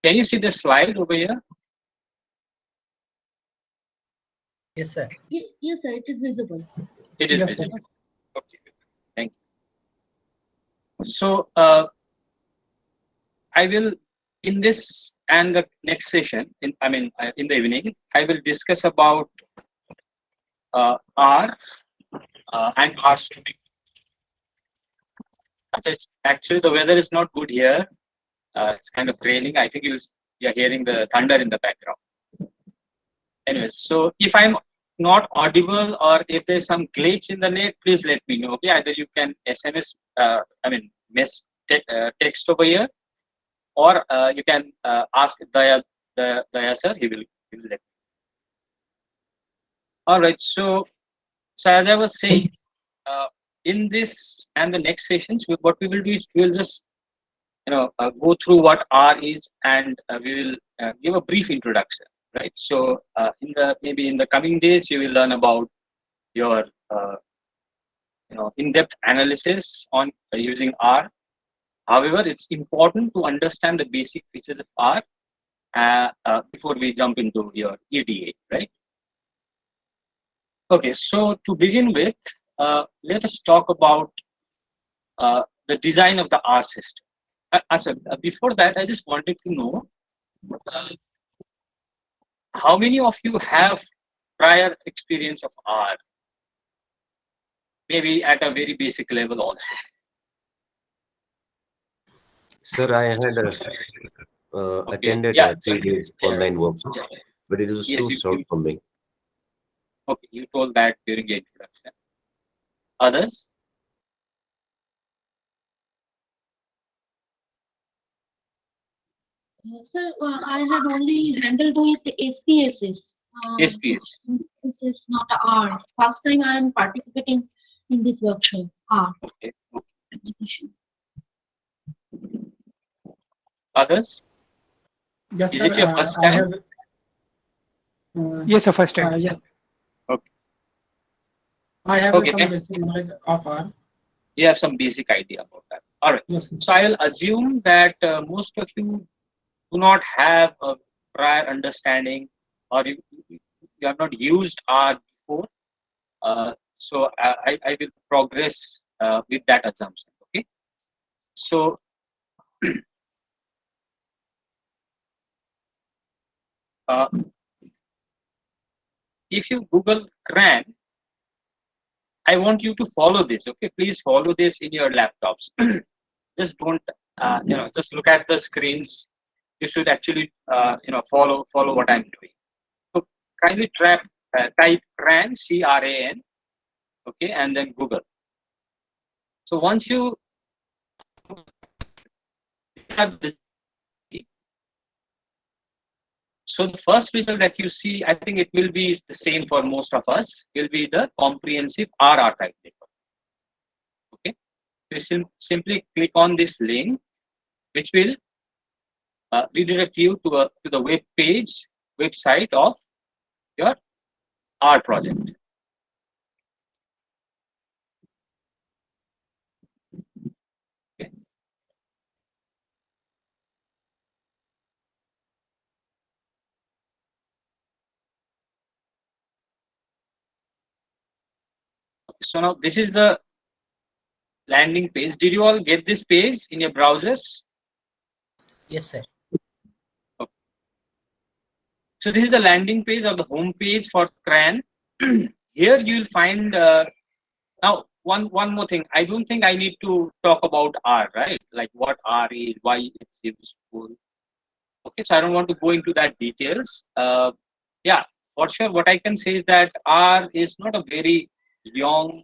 Can you see the slide over here? Yes, sir. Yes, sir, it is visible. It is Yes, sir. visible. Okay. Thank you. So I will, in this and the next session, in the evening, I will discuss about R and R student. Actually, the weather is not good here. It's kind of raining. I think you're hearing the thunder in the background. Anyways, so if I'm not audible or if there's some glitch in the net, please let me know. Okay, either you can SMS, text over here, or you can ask Daya sir. He will let. All right. So as I was saying, in this and the next sessions, what we will do is we will just go through what R is, and we will give a brief introduction. Right. So maybe in the coming days, you will learn about your in-depth analysis on using R. However, it's important to understand the basic features of R before we jump into your EDA, right? Okay, so to begin with, let us talk about the design of the R system. Before that, I just wanted to know uh, how many of you have prior experience of R, maybe at a very basic level also. Sir, I had Okay, attended yeah, 3 days online workshop, but it was yes, too short for me. okay, you told that during the introduction. Others? Sir, I had only handled with the SPSS. SPS. This is not a R. First time I am participating in this workshop. R. Okay. Others? Yes, Is sir. it your first I time? have. Yes, sir. First time. Yes. Okay. I have Okay. some basic knowledge of R. You have some basic idea about that. All right. Yes, sir. So I'll assume that most of you do not have a prior understanding, or you have not used R before. So I will progress with that assumption. Okay. So uh, if you Google CRAN, I want you to follow this. Okay, please follow this in your laptops. Just don't, just look at the screens. You should actually, follow what I'm doing. So kindly type CRAN, CRAN, okay, and then Google. So once you have this, so the first result that you see, I think it will be the same for most of us, will be the comprehensive R archive paper. Okay, you simply click on this link, which will redirect you to the website of your R project. Okay. So now this is the landing page. Did you all get this page in your browsers? Yes, sir. Okay. So this is the landing page or the home page for CRAN. Here you will find now one more thing. I don't think I need to talk about R, right? Like what R is, why it's useful. Okay, so I don't want to go into that details. Yeah, for sure. What I can say is that R is not a very young,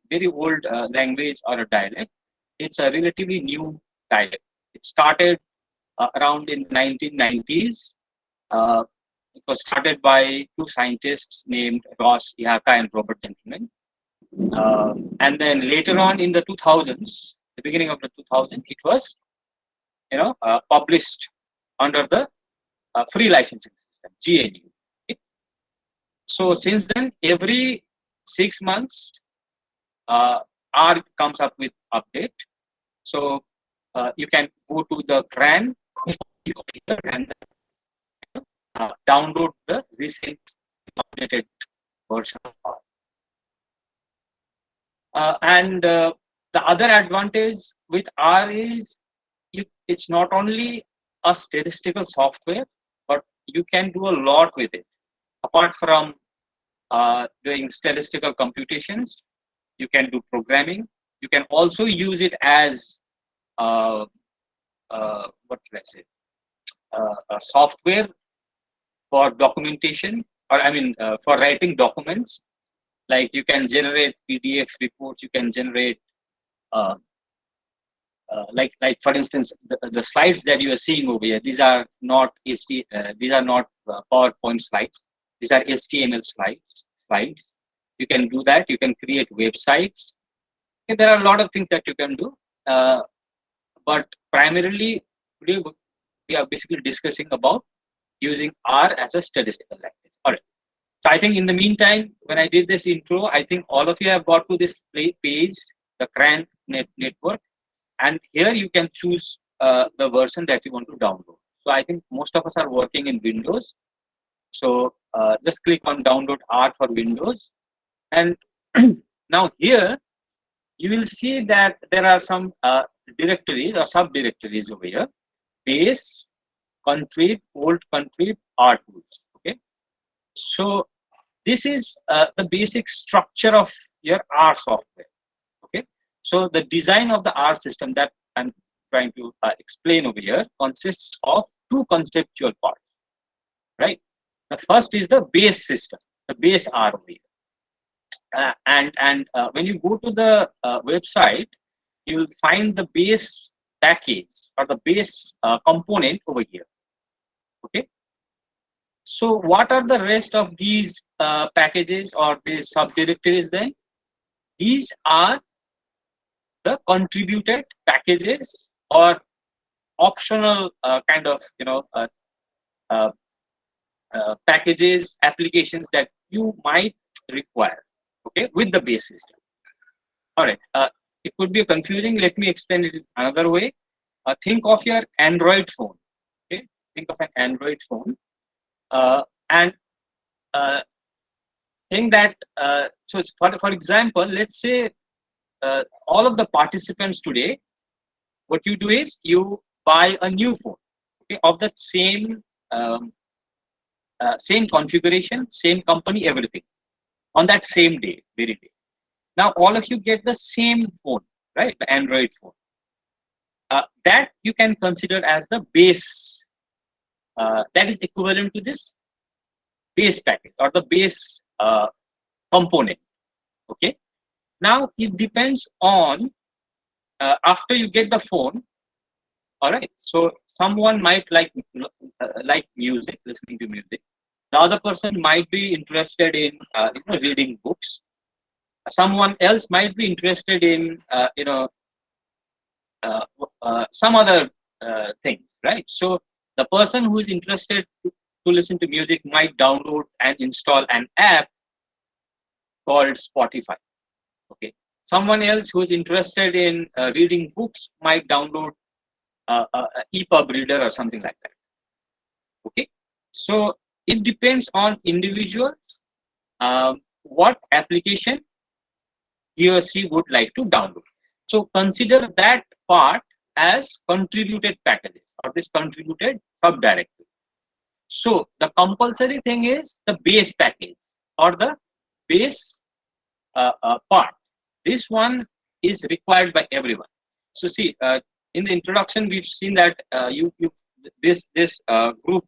very old language or a dialect. It's a relatively new dialect. It started around in the 1990s. Uh, it was started by two scientists named Ross Ihaka and Robert Gentleman. And then later on in the 2000s, the beginning of the 2000s, it was published under the free licensing system, GNU. Okay. So since then, every 6 months, uh, R comes up with update. So you can go to the CRAN over here and download the recent updated version of R. And the other advantage with R is it's not only a statistical software, but you can do a lot with it. Apart from doing statistical computations, you can do programming. You can also use it as what should I say? A software for documentation, or I mean, for writing documents. Like you can generate PDF reports. You can generate uh, like for instance, the slides that you are seeing over here. These are not PowerPoint slides. These are HTML slides. You can do that. You can create websites. Okay, there are a lot of things that you can do. But primarily, today we are basically discussing about using R as a statistical language. All right. So I think in the meantime, when I did this intro, I think all of you have got to this page, the CRAN network, and here you can choose the version that you want to download. So I think most of us are working in Windows. So just click on download R for Windows. And now here, you will see that there are some directories or subdirectories over here. Base, country, old country, R tools. Okay. So this is the basic structure of your R software. Okay. So the design of the R system that I'm trying to explain over here consists of two conceptual parts. Right. The first is the base system, the base R over here. And when you go to the website, you will find the base package or the base component over here. Okay. So what are the rest of these packages or these subdirectories then? These are the contributed packages or optional kind of uh, packages, applications that you might require. Okay, with the base system. All right. It could be confusing. Let me explain it another way. Think of your Android phone. Okay, think of an Android phone, and think that. So, for example, let's say all of the participants today. What you do is you buy a new phone, okay, of the same configuration, same company, everything on that same day, very day. Now all of you get the same phone, right? The Android phone. That you can consider as the base. That is equivalent to this base package or the base component. Okay. Now it depends on after you get the phone. All right. So someone might like music, listening to music. The other person might be interested in reading books. Someone else might be interested in some other things, right? So the person who is interested to listen to music might download and install an app called Spotify. Okay. Someone else who is interested in reading books might download a EPUB reader or something like that. Okay. So it depends on individuals what application he or she would like to download. So consider that part as contributed packages or this contributed subdirectory. So the compulsory thing is the base package or the base part. This one is required by everyone. So see, in the introduction, we've seen that this group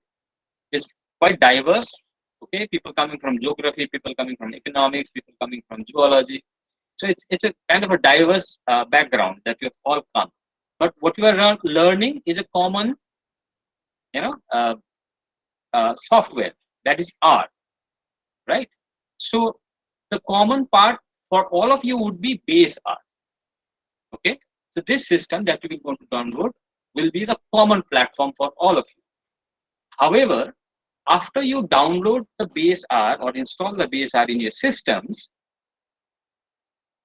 is quite diverse. Okay, people coming from geography, people coming from economics, people coming from zoology. So it's a kind of a diverse background that we have all come. But what we are learning is a common, software, that is R, right? So the common part for all of you would be base R. Okay, so this system that we are going to download will be the common platform for all of you. However, after you download the base R or install the base R in your systems,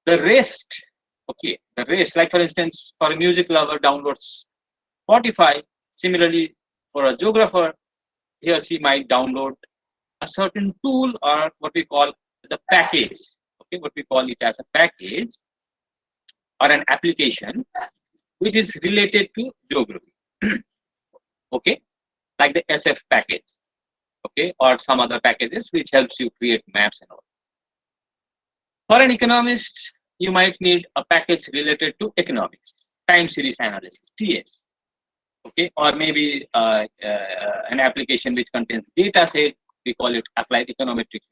the rest, like for instance, for a music lover downloads Spotify, similarly, for a geographer, he or she might download a certain tool or what we call the package. Okay, what we call it as a package or an application which is related to geography. Okay, like the SF package. Okay, or some other packages which helps you create maps and all. For an economist, you might need a package related to economics, time series analysis, TS. Okay, or maybe an application which contains data set. We call it applied econometrics,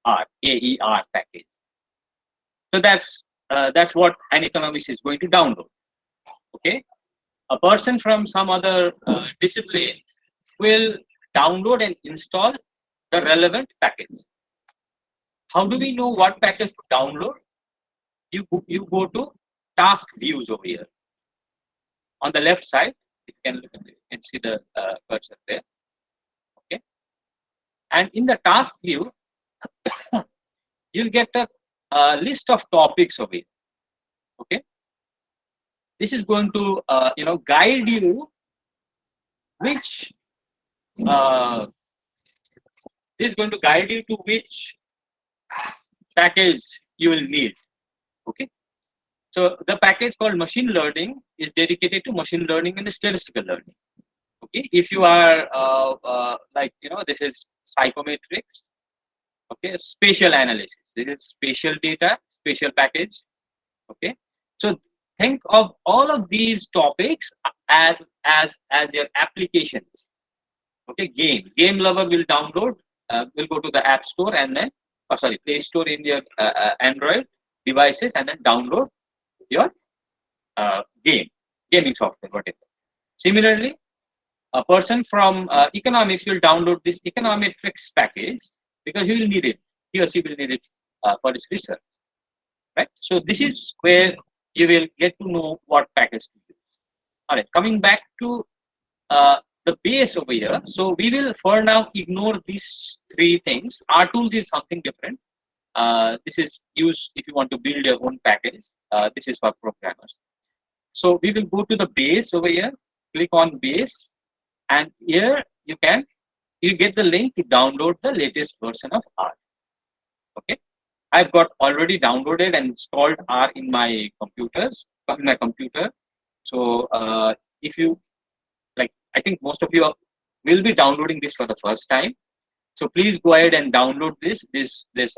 AER package. So that's what an economist is going to download. Okay, a person from some other discipline will download and install the relevant package. How do we know what package to download? You go to task views over here. On the left side, you can look at it. You can see the cursor there. Okay, and in the task view, you'll get a list of topics over here. Okay, this is going to guide you which uh, this is going to guide you to which package you will need. Okay, so the package called machine learning is dedicated to machine learning and statistical learning. Okay, if you are this is psychometrics. Okay, spatial analysis. This is spatial data, spatial package. Okay, so think of all of these topics as your applications. Okay, game lover will download, will go to the app store and then Play Store in your Android devices and then download your gaming software, whatever. Similarly, a person from economics will download this econometrics package because he will need it. He or she will need it for his research, right? So this is where you will get to know what package to use. All right, coming back to the base over here. So we will for now ignore these three things. R tools is something different. This is used if you want to build your own package. This is for programmers. So we will go to the base over here. Click on base, and here you get the link to download the latest version of R. Okay, I've got already downloaded and installed R in my computer. So if you like, I think most of you will be downloading this for the first time. So please go ahead and download this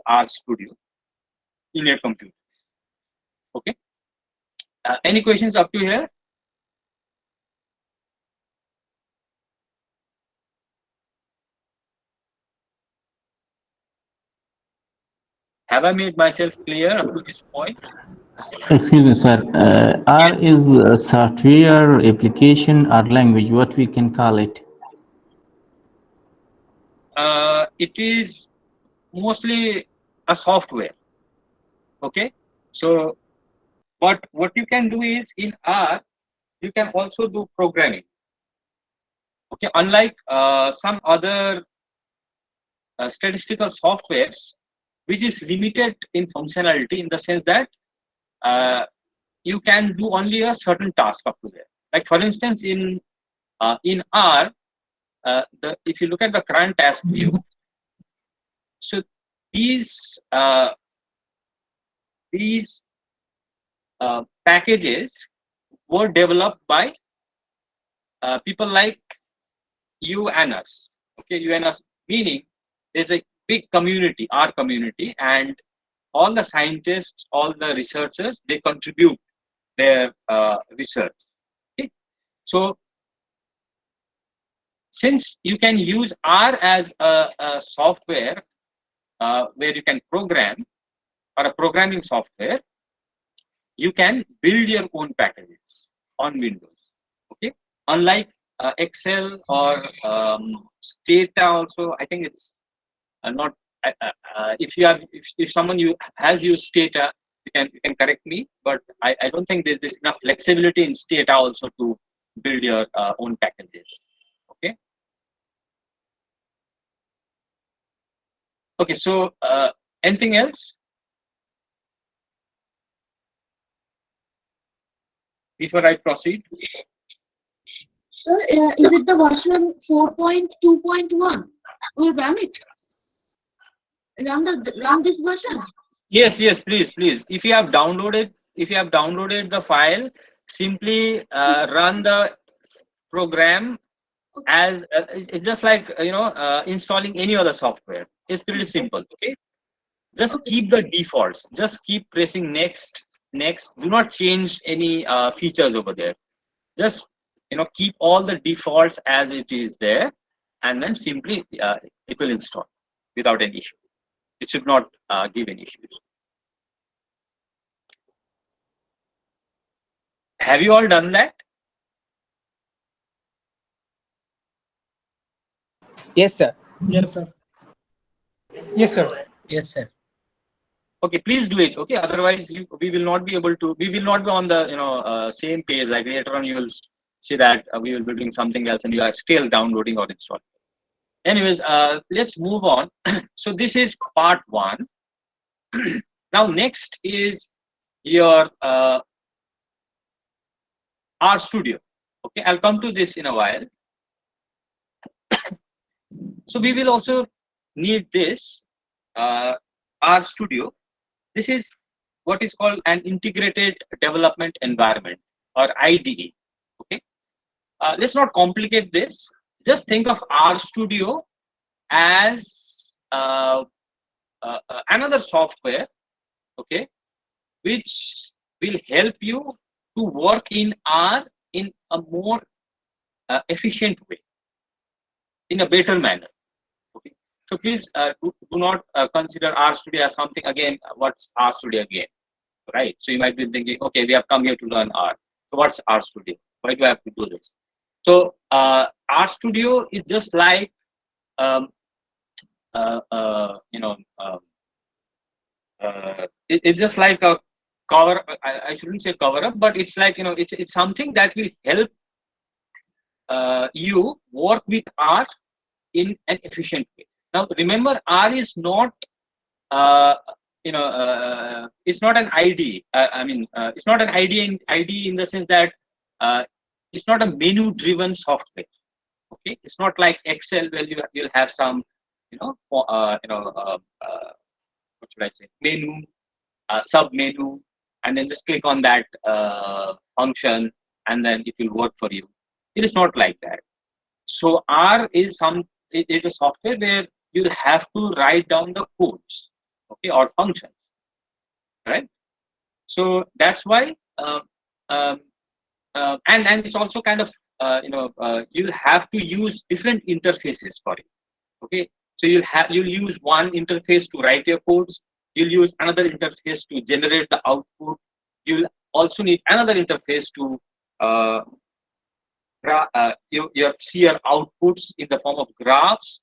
R Studio in your computer. Okay. Any questions up to here? Have I made myself clear up to this point? Excuse me, sir. R is a software, application, or language, what we can call it? It is mostly a software. Okay. So what you can do is in R, you can also do programming. Okay. Unlike some other statistical softwares, which is limited in functionality in the sense that you can do only a certain task up to there. Like for instance, in R, if you look at the current task view, so these packages were developed by people like you and us. Okay, you and us, meaning there's a big community, our community, and all the scientists, all the researchers, they contribute their research. Okay, so since you can use R as a software where you can program, or a programming software, you can build your own packages on Windows. Okay, unlike Excel or Stata, also I think it's not. If someone has used Stata, you can correct me, but I don't think there's this enough flexibility in Stata also to build your own packages. Okay. Okay. So anything else before I proceed? Sir, is it the version 4.2.1? We'll run it. Run this version. Yes, yes, please, please. If you have downloaded the file, simply run the program as it's just like installing any other software. It's pretty simple. Okay, just Okay. keep the defaults. Just keep pressing next, next. Do not change any features over there. Just keep all the defaults as it is there, and then simply it will install without any issue. It should not give any issues. Have you all done that? Yes, sir. Yes, sir. Yes, sir. Yes, sir. Okay, please do it. Okay, otherwise we will not be able to. We will not be on the same page. Like later on, you will see that we will be doing something else, and you are still downloading or installing. Anyways, let's move on. So this is part one. Now next is your R Studio. Okay, I'll come to this in a while. So we will also need this R Studio. This is what is called an integrated development environment, or IDE. Okay, let's not complicate this. Just think of R Studio as another software, okay, which will help you to work in R in a more efficient way, in a better manner. Okay, so please do not consider R Studio as something again. What's R Studio again? Right? So you might be thinking, okay, we have come here to learn R. So what's R Studio? Why do I have to do this? So R Studio is just like um, uh, uh, you know it's just like a cover. I shouldn't say cover up, but it's like it's something that will help you work with R in an efficient way. Now remember, R is not uh, it's not an ID. It's not an ID in the sense that uh, it's not a menu-driven software. Okay, it's not like Excel where you'll have some, what should I say, menu, sub menu, and then just click on that function, and then it will work for you. It is not like that. So R is a software where you'll have to write down the codes, okay, or functions, right? So that's why, um, and it's also kind of you'll have to use different interfaces for it. Okay, so you'll use one interface to write your codes. You'll use another interface to generate the output. You'll also need another interface to uh, you see your outputs in the form of graphs.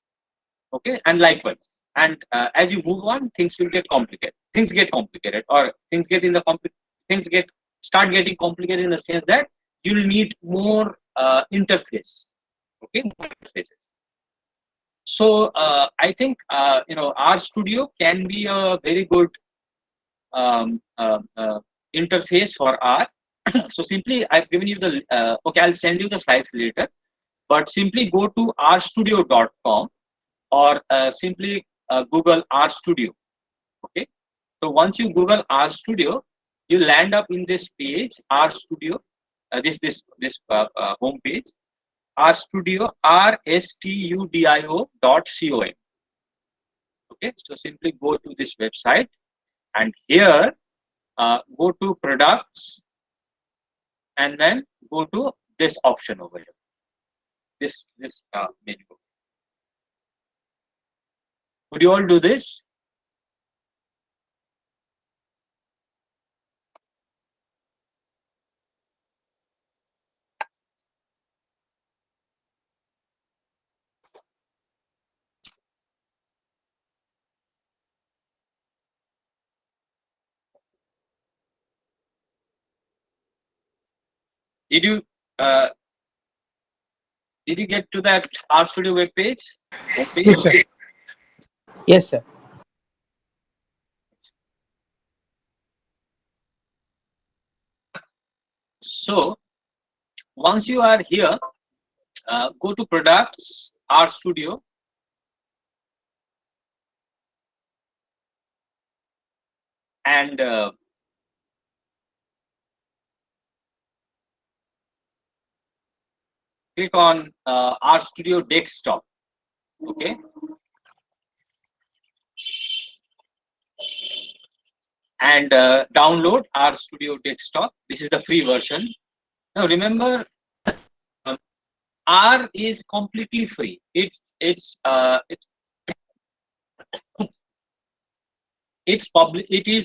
Okay, and likewise. And as you move on, things will get complicated. Things get complicated, or things start getting complicated in the sense that you'll need more interface. Okay, more interfaces. So I think R Studio can be a very good interface for R. So simply, I've given you the okay. I'll send you the slides later, but simply go to rstudio.com, or simply Google R Studio. Okay. So once you Google R Studio, you land up in this page, R Studio, this home page, R Studio, rstudio.com. Okay. So simply go to this website, and here go to products, and then go to this option over here. This menu. Would you all do this? Did you uh, did you get to that R Studio web page? Yes, sir. Yes, sir. So once you are here, Go to products, R Studio. And click on R Studio Desktop. Okay. And download R Studio Desktop. This is the free version. Now remember, R is completely free. It is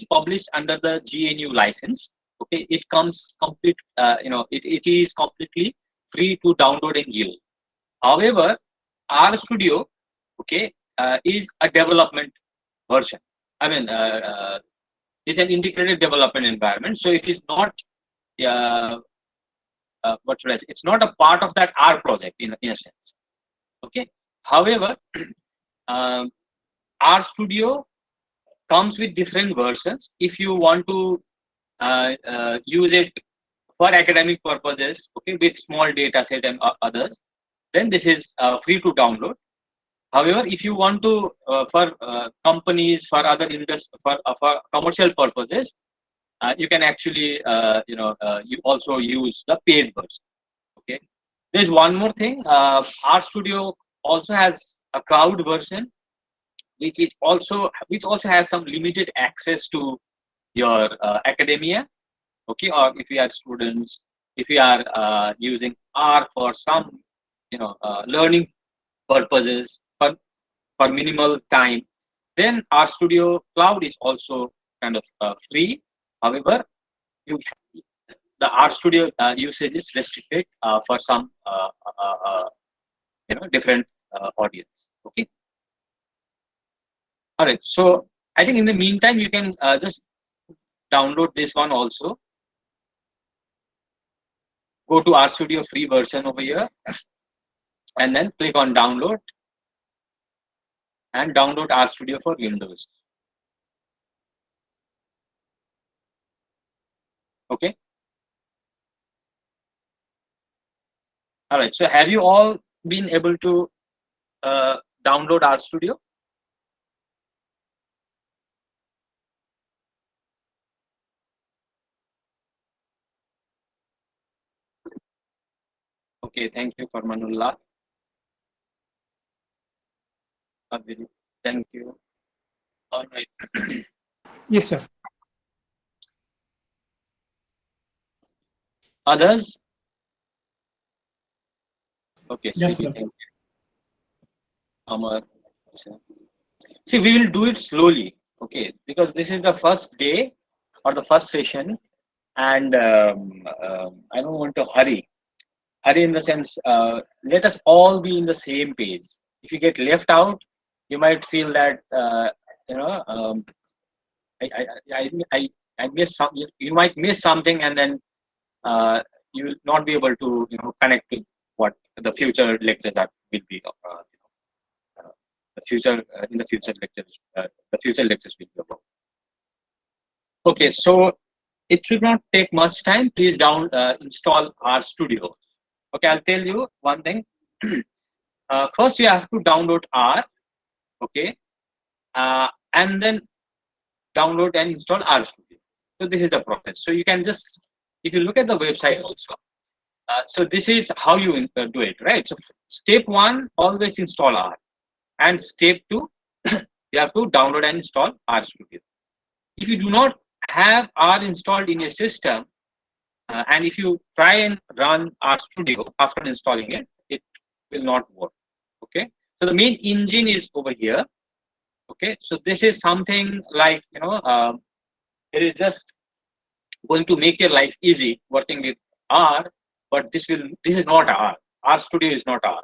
published under the GNU license. Okay, it comes complete. It is completely free to download and use. However, R Studio, okay, is a development version. I mean, it's an integrated development environment, so it is not. What should I say? It's not a part of that R project in a sense. Okay. However, um, R Studio comes with different versions. If you want to use it for academic purposes, okay, with small data set and others, then this is free to download. However, if you want to for companies, for other industry, for commercial purposes, you can actually you also use the paid version. Okay. There's one more thing. R Studio also has a cloud version, which also has some limited access to your academia. Okay, or if you are students, if you are using R for some learning purposes for minimal time, then R Studio Cloud is also kind of free. However, you the R Studio usage is restricted for some different audience. Okay. All right. So I think in the meantime you can just download this one also. Go to R Studio free version over here, and then click on download, and download R Studio for Windows. Okay. All right. So have you all been able to download R Studio? Okay. Thank you, Farmanullah. Thank you. All right. Yes, sir. Others? Okay. Yes, Sweetie, sir. thank you. Amar. See, we will do it slowly. Okay, because this is the first day or the first session, and I don't want to hurry. Hurry in the sense, let us all be in the same page. If you get left out, you might feel that I I, I I miss some. You might miss something, and then you will not be able to connect with what the future lectures will be. The future in the future lectures will be about. Okay, so it should not take much time. Please install R Studio. Okay, I'll tell you one thing. First, you have to download R. Okay, and then download and install R Studio. So this is the process. So you can just, if you look at the website also. So this is how you do it, right? So step one, always install R, and step two, you have to download and install R Studio. If you do not have R installed in your system, and if you try and run R Studio after installing it, it will not work. Okay, so the main engine is over here. Okay, so this is something like it is just going to make your life easy working with R, but this is not R. R Studio is not R,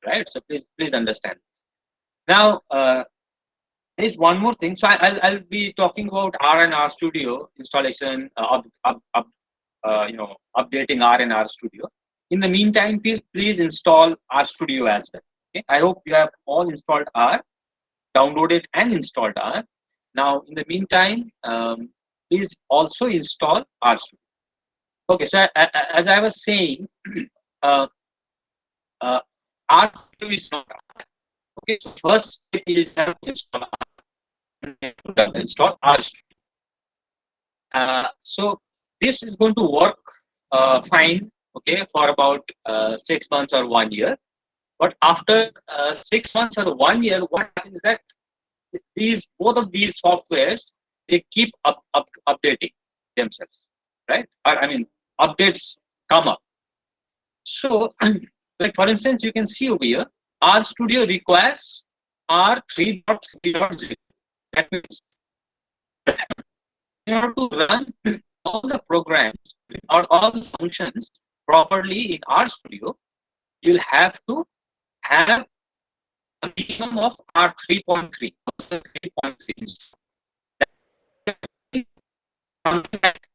right? So please understand. Now there's one more thing. So I'll be talking about R and R Studio installation, updating R and R Studio. In the meantime, please install R Studio as well. Okay, I hope you have all installed R, downloaded and installed R. Now, in the meantime, please also install R Studio. Okay, so as I was saying, R Studio is not. Okay, so first step is have to install R Studio. So this is going to work fine, okay, for about 6 months or 1 year. But after 6 months or 1 year, what happens is that these both of these softwares, they keep updating themselves, right? Or, I mean, updates come up. So, like for instance, you can see over here, R Studio requires R3.3.0. That means in order to run all the programs or all the functions properly in R Studio, you'll have to have a minimum of R3.3. 3.3. Something like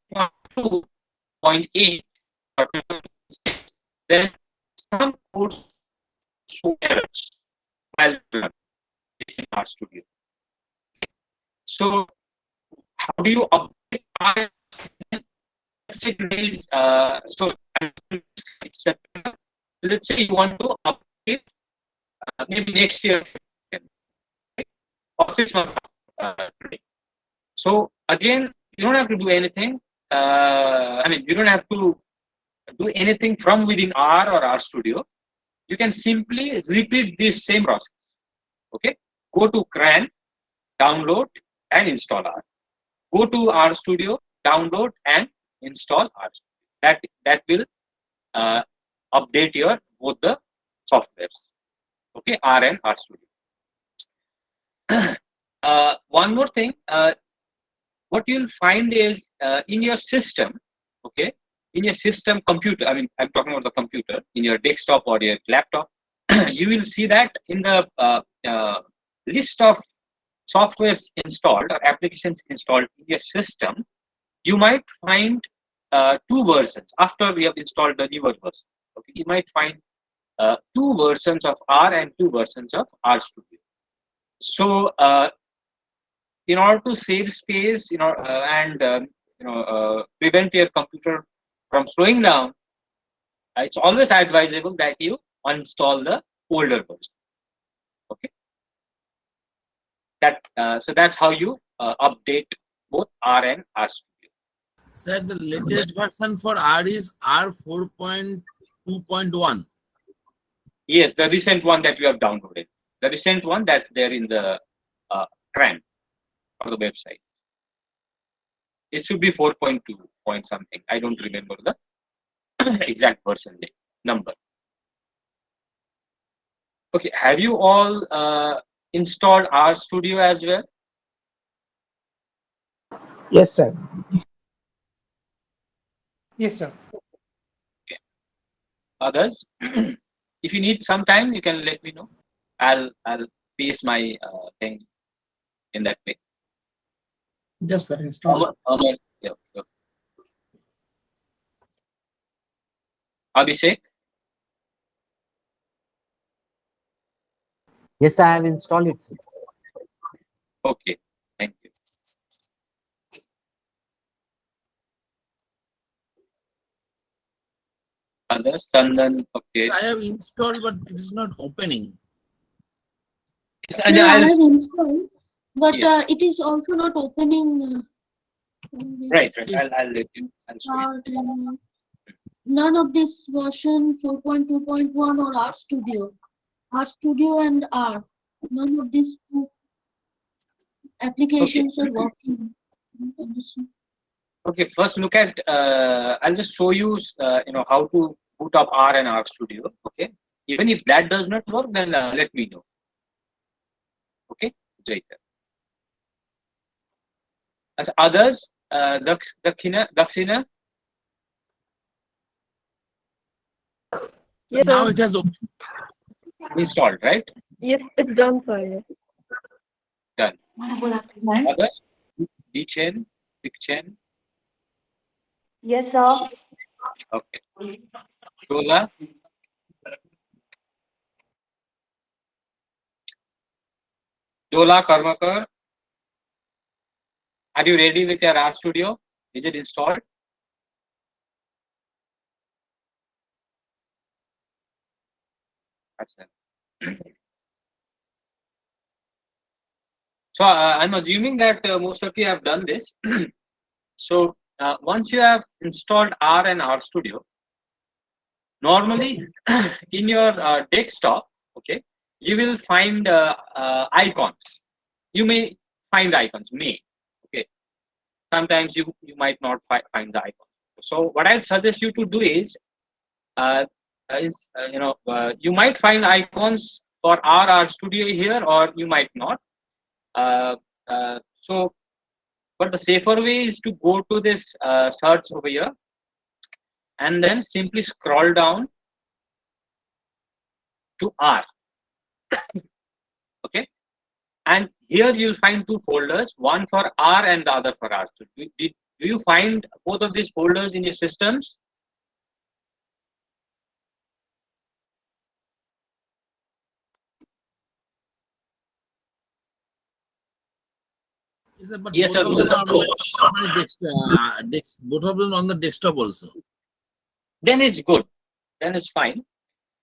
2.8 or 2.6, then some codes show errors while running in R Studio. So, how do you update R? Let's say today's so let's say you want to update maybe next year or 6 months today. So again, you don't have to do anything. I mean, you don't have to do anything from within R or R Studio. You can simply repeat this same process. Okay, go to CRAN, download and install R. Go to R Studio, download and install R Studio. That will update your both the softwares. Okay, R and R Studio. One more thing, what you'll find is in your system, okay, in your system computer, I mean, I'm talking about the computer, in your desktop or your laptop, you will see that in the list of softwares installed or applications installed in your system, you might find two versions after we have installed the newer version. Okay, you might find two versions of R and two versions of R Studio. So, in order to save space, and prevent your computer from slowing down, it's always advisable that you uninstall the older version. Okay, so that's how you update both R and R Studio. Sir, the latest version for R is R 4.2.1. Yes, the recent one that we have downloaded, the recent one that's there in the CRAN or the website. It should be 4.2 point something. I don't remember the exact version number. Okay, have you all installed R Studio as well? Yes, sir. Yes, sir. Okay. Others, if you need some time, you can let me know. I'll paste my thing in that way. Yes, sir. Install. Yeah. Abhishek. Yes, I have installed it, sir. Okay, thank you. Others, Chandan. Okay. I have installed, but it is not opening. Yeah, I have installed, but Yes. it is also not opening. Right. I'll let you. I'll show you. Start and none of this version 4.2.1 or R Studio and R. None of these two applications are working. Okay. First, look at. I'll just show you. How to boot up R and R Studio. Okay. Even if that does not work, then let me know. Okay. Jaita. As others, Daksina. So now it has opened. Installed, right? Yes, it's done, sir. Yes. Done. Others, Dichen, Dikchen. Yes, sir. Okay. Dola. Dola Karmakar. Are you ready with your R Studio? Is it installed? That's it. So I'm assuming that most of you have done this. So once you have installed R and R Studio, normally in your desktop, okay, you will find icons. You may find icons, okay. Sometimes you might not find the icon. So what I'd suggest you to do is, you might find icons for R Studio here, or you might not. So, but the safer way is to go to this search over here, and then simply scroll down to R. Okay, and here you'll find two folders, one for R and the other for R. So do you find both of these folders in your systems? Yes, sir, but Yes, sir. both of them are on my both of them on the desktop also. Then it's good. Then it's fine.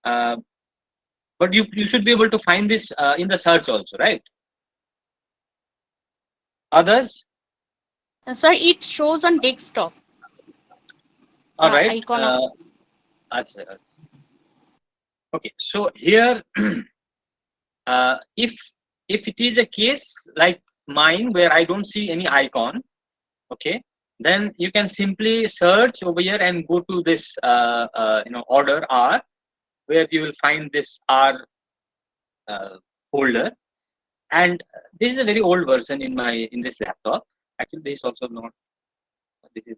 But you should be able to find this in the search also, right? Others? Sir, it shows on desktop. All The right. icon of Achha. Okay. So here, if it is a case like mine where I don't see any icon, okay, then you can simply search over here and go to this order R, where you will find this R folder. And this is a very old version in this laptop. Actually, this is also not. This is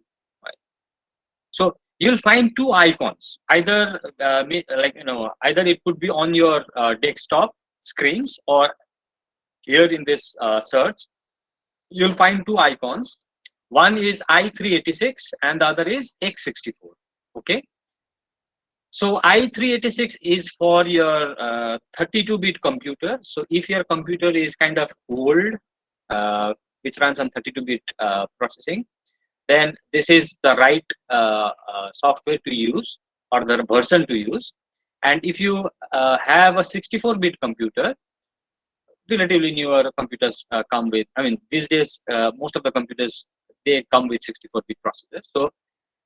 so you'll find two icons. Either either it could be on your desktop screens, or here in this search, you'll find two icons. One is i386 and the other is x64. Okay. So i386 is for your 32-bit computer. So if your computer is kind of old, which runs on 32-bit processing, then this is the right software to use, or the version to use. And if you have a 64-bit computer, relatively newer computers come with, I mean, these days, most of the computers, they come with 64-bit processors. So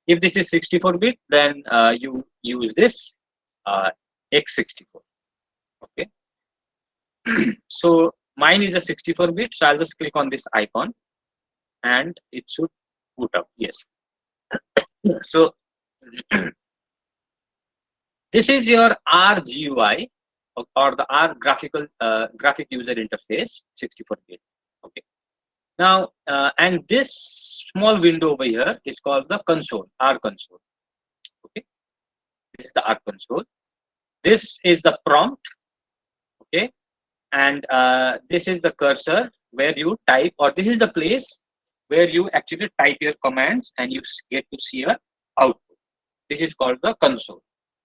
if this is 64-bit, then you use this x64. Okay. So mine is a 64-bit. So I'll just click on this icon and it should boot up. Yes. So this is your R GUI, or the R graphic user interface, 64-bit. Okay. Now, and this small window over here is called the console, R console. Okay. This is the R console. This is the prompt. Okay. And this is the cursor where you type, or this is the place where you actually type your commands and you get to see a output. This is called the console.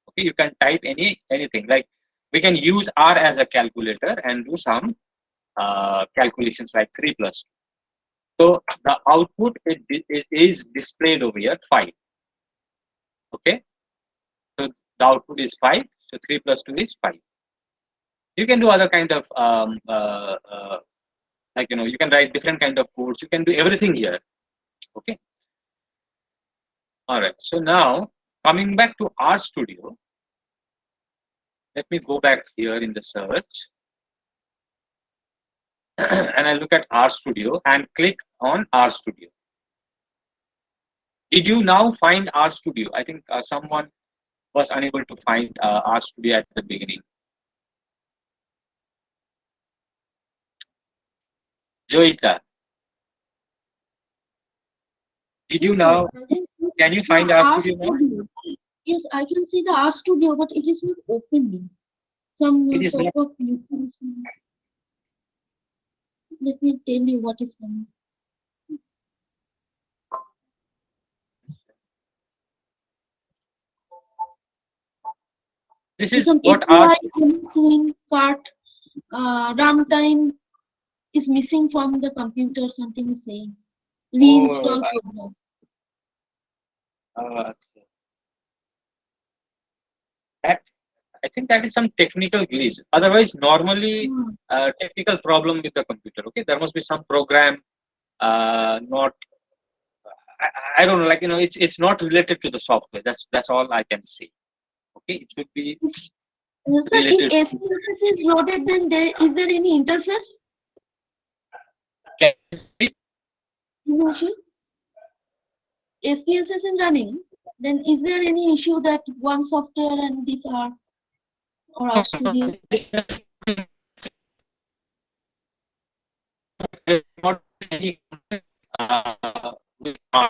Okay, you can type anything. Like we can use R as a calculator and do some calculations like 3 plus 2. So the output is displayed over here 5. Okay, so the output is 5. So 3 plus 2 is 5. You can do other kind of you can write different kind of codes. You can do everything here. Okay. All right. So now coming back to R Studio, let me go back here in the search and I look at R Studio and click on R Studio. Did you now find R Studio? I think someone was unable to find R Studio at the beginning. Joita, did you Yes, now? sir. I can see Can you the find R R Studio now? Studio. Yes, I can see the R Studio, but it is not opening. Some It is not. pop-up missing. Let me tell you what is coming. This is Some what R. API missing, cart, runtime is missing from the computer. Something is saying. Reinstall program. That I think that is some technical glitch. Otherwise, normally Hmm. technical problem with the computer. Okay, there must be some program not. I don't know, like it's not related to the software. That's all I can say. Okay, it should be Sir, if related. SPSS is loaded, then is there any interface? Can you see? Issue? SPSS is running, then is there any issue that one software and these are or RStudio? Not any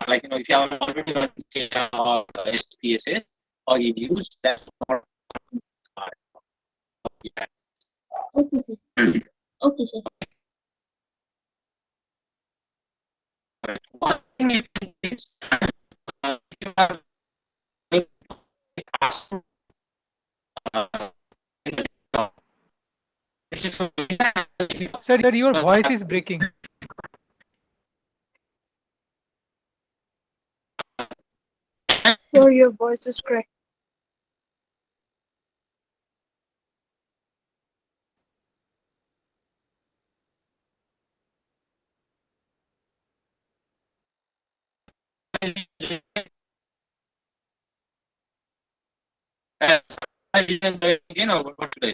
like if you have already got data or SPSS or you use that not hard. Okay, sir. Okay, sir. One thing you can do is you have asked, in the down. Sir, your voice is breaking. Sir, your voice is cracked. Again, or what should I?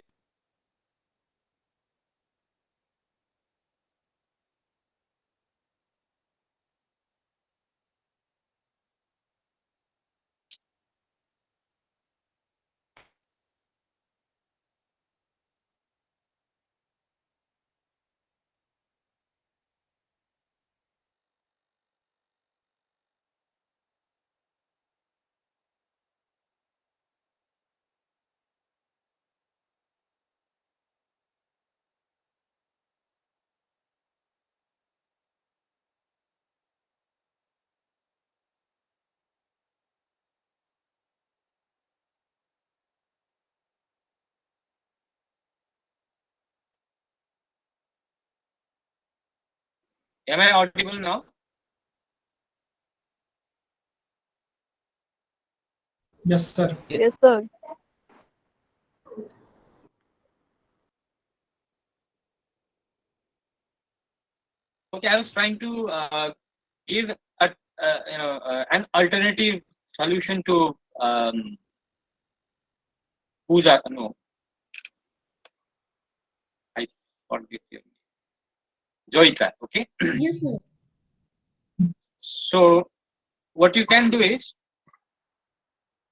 Am I audible now? Yes, sir. Yes, sir. Okay, I was trying to give a an alternative solution to Pooja. No, I forget your name. Joyita. Okay, Yes, sir. so what you can do is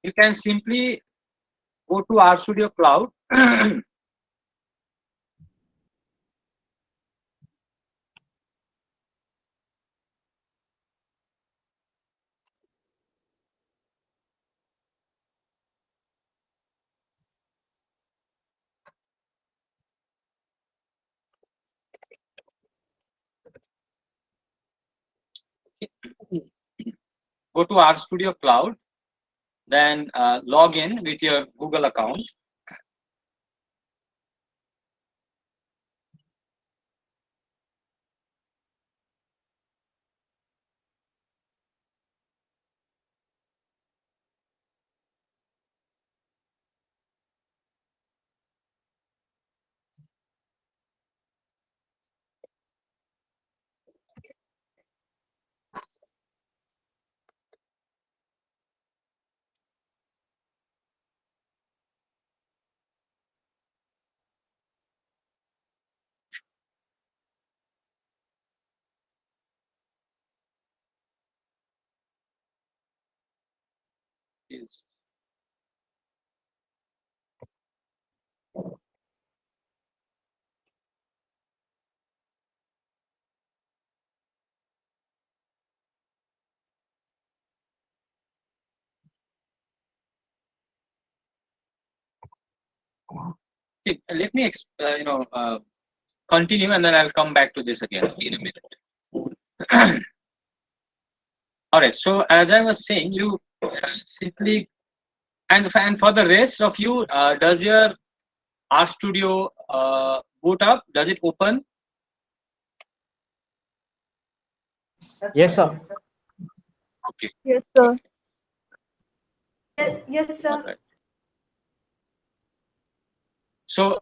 you can simply go to RStudio Cloud. Go to RStudio Cloud, then log in with your Google account. Is okay, let me continue, and then I'll come back to this again in a minute. All right. So as I was saying, you simply and for the rest of you, does your RStudio boot up? Does it open? Yes, sir. Okay. Yes, sir. Yes, All sir. right. So,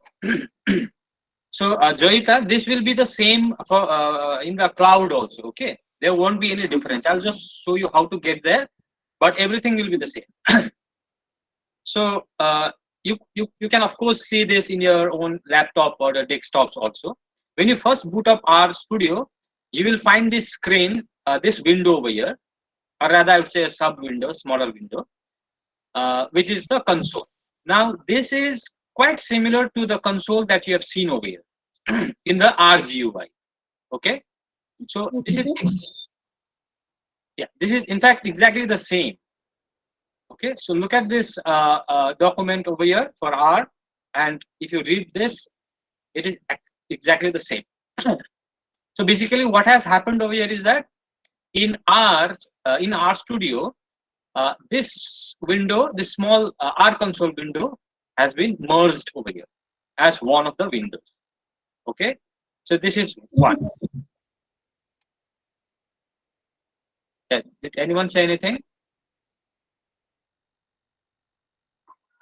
so Joyita, this will be the same for in the cloud also. Okay, there won't be any difference. I'll just show you how to get there, but everything will be the same. So you can of course see this in your own laptop or the desktops also. When you first boot up our studio, you will find this screen, this window over here, or rather I would say a sub window, smaller window, which is the console. Now this is quite similar to the console that you have seen over here in the RGUI. Okay, so this is yeah, this is in fact exactly the same. Okay, so look at this document over here for R, and if you read this, it is exactly the same. So basically, what has happened over here is that in R Studio, this window, this small R console window, has been merged over here as one of the windows. Okay, so this is one. Did anyone say anything?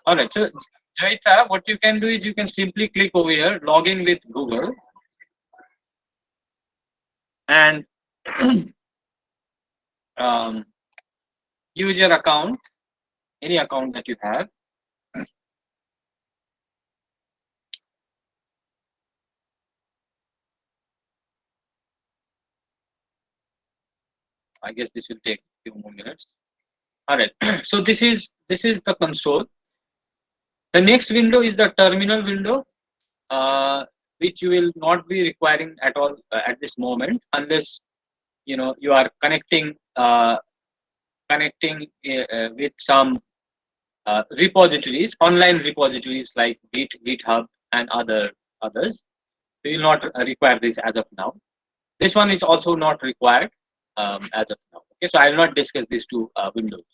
All right, so Jaita, what you can do is you can simply click over here, log in with Google, and use your account, any account that you have. I guess this will take a few more minutes. All right, so this is the console. The next window is the terminal window, which you will not be requiring at all at this moment, unless you are connecting with some repositories, online repositories like GitHub and others. We will not require this as of now. This one is also not required as of now. Okay, so I will not discuss these two windows.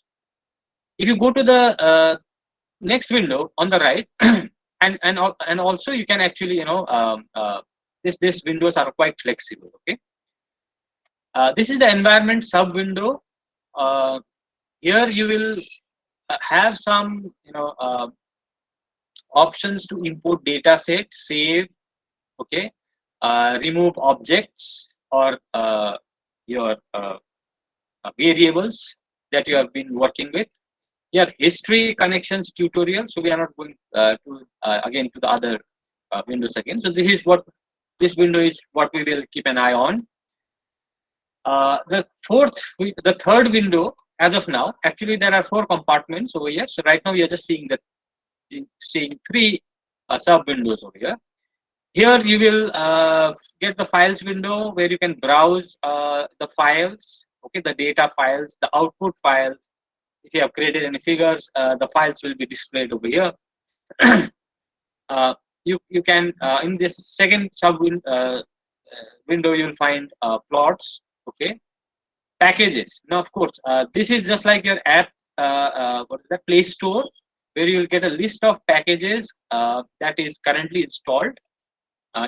If you go to the next window on the right, and also you can actually these windows are quite flexible. Okay, this is the environment sub window. Here you will have some options to import data set, save, okay, remove objects or your variables that you have been working with. You have history, connections, tutorial. So we are not going again to the other windows again. So this window is what we will keep an eye on. The third window as of now, actually there are 4 compartments over here. So right now we are just seeing 3 sub windows over here. Here you will get the files window where you can browse the files, okay, the data files, the output files. If you have created any figures, the files will be displayed over here. You can in this second sub window you'll find plots, okay, packages. Now of course this is just like your app, what is that, Play Store, where you will get a list of packages that is currently installed.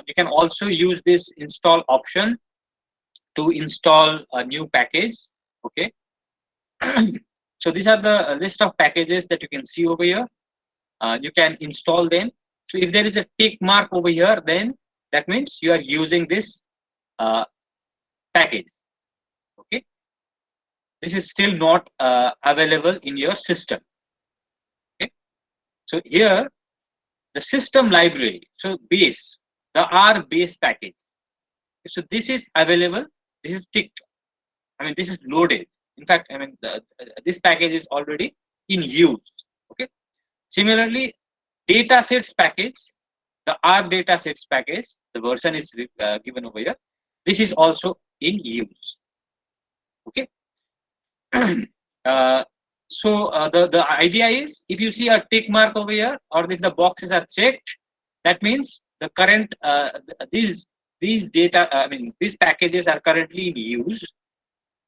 You can also use this install option to install a new package. Okay. So these are the list of packages that you can see over here. You can install them. So if there is a tick mark over here, then that means you are using this package. Okay. This is still not available in your system. Okay. So here, the system library, so base, the R base package. So this is available. This is ticked. I mean, this is loaded. In fact, I mean, this package is already in use. Okay. Similarly, datasets package, the R datasets package, the version is given over here. This is also in use. Okay. The idea is, if you see a tick mark over here, or if the boxes are checked, that means the current these data, I mean, these packages are currently in use.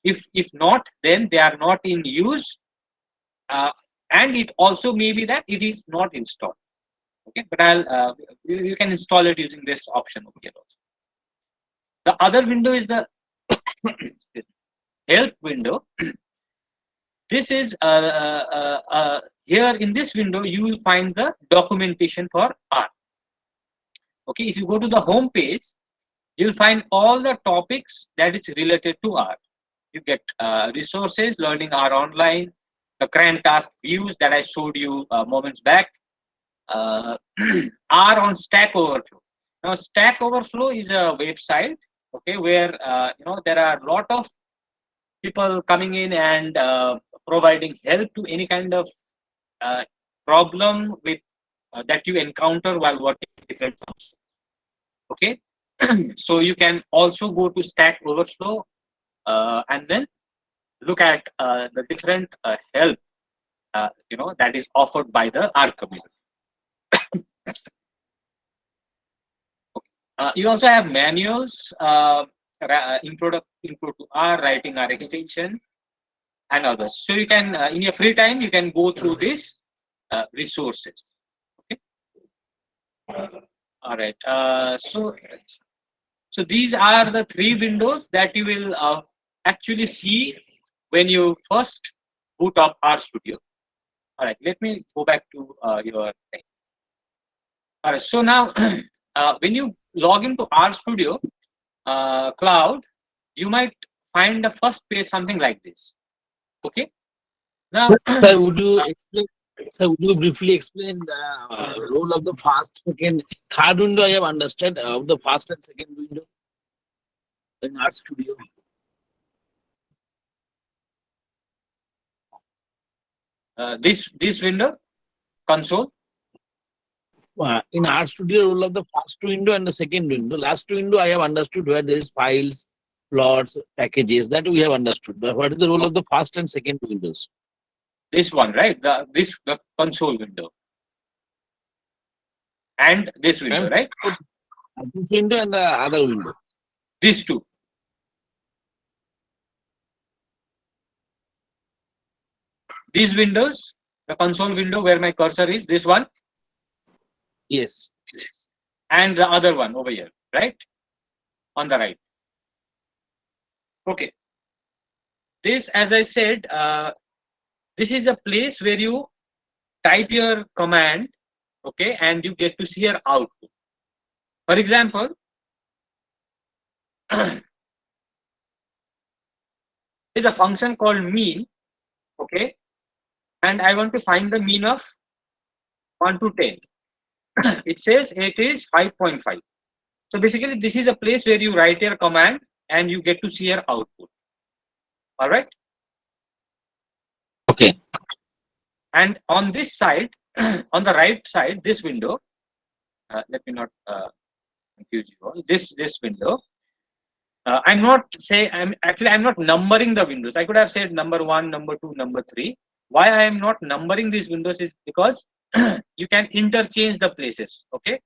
If not, then they are not in use, and it also may be that it is not installed. Okay, but you can install it using this option over here also. The other window is the help window. This is here in this window you will find the documentation for R. Okay, if you go to the home page, you'll find all the topics that is related to R. You get resources, learning R online, the current task views that I showed you moments back, R on Stack Overflow. Now, Stack Overflow is a website, okay, where there are a lot of people coming in and providing help to any kind of problem with that you encounter while working with different functions. Okay, so you can also go to Stack Overflow and then look at the different help that is offered by the R community. You also have manuals, intro to R, writing R extension, and others. So you can, in your free time, you can go through these resources. Okay. All right. So these are the three windows that you will actually see when you first boot up RStudio. All right. Let me go back to your thing. All right. So now, when you log into RStudio Cloud, you might find the first page something like this. Okay. Now, Sir, would you explain? Sir, would you briefly explain the role of the first, second, third window? I have understood of the first and second window in RStudio. This window console. In RStudio, role of the first window and the second window. Last window, I have understood where there is files, plots, packages. That we have understood. But what is the role of the first and second windows? This one, right? The console window. And this window, right? This window and the other window. These two. These windows, the console window where my cursor is, this one. Yes. And the other one over here, right? On the right. Okay. This, as I said, this is a place where you type your command, okay, and you get to see your output. For example, there's a function called mean, okay, and I want to find the mean of 1 to 10. It says it is 5.5. So basically, this is a place where you write your command and you get to see your output. All right. Okay. And on this side, on the right side, this window, let me not confuse you all. This window, I'm not numbering the windows. I could have said number 1, number 2, number 3. Why I am not numbering these windows is because you can interchange the places. Okay,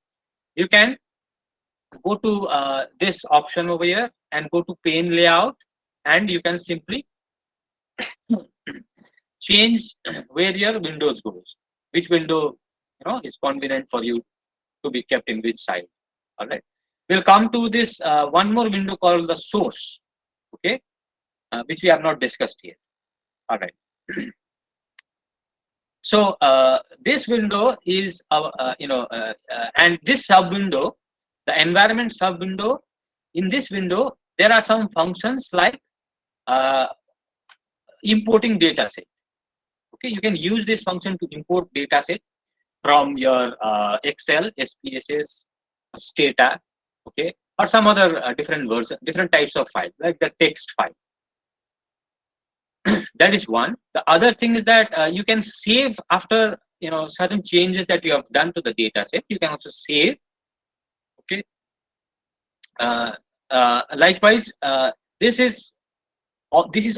you can go to this option over here and go to pane layout, and you can simply change where your windows goes, which window is convenient for you to be kept in which side. All right, we'll come to this one more window called the source, okay, which we have not discussed here. All right. So this window is and this sub window, the environment sub window. In this window, there are some functions like importing data set. Okay, you can use this function to import data set from your Excel, SPSS, Stata, okay, or some other different version, different types of file, like the text file. That is one. The other thing is that you can save after certain changes that you have done to the data set. You can also save. Okay. Likewise, this is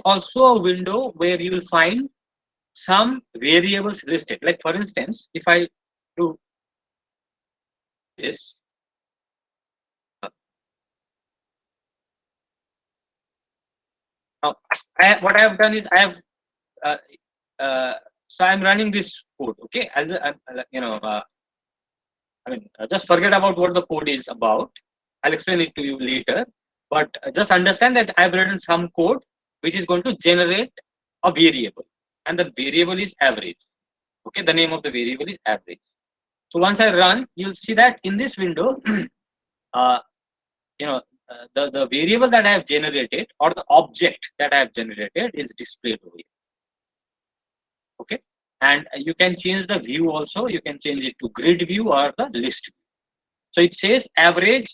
also a window where you will find some variables listed. Like for instance, if I do this, now what I have done is I have so I'm running this code. Okay, just forget about what the code is about. I'll explain it to you later. But just understand that I've written some code which is going to generate a variable, and the variable is average. Okay, the name of the variable is average. So once I run, you'll see that in this window, uh, the variable that I have generated or the object that I have generated is displayed over here. Okay, and you can change the view also. You can change it to grid view or the list view. So it says average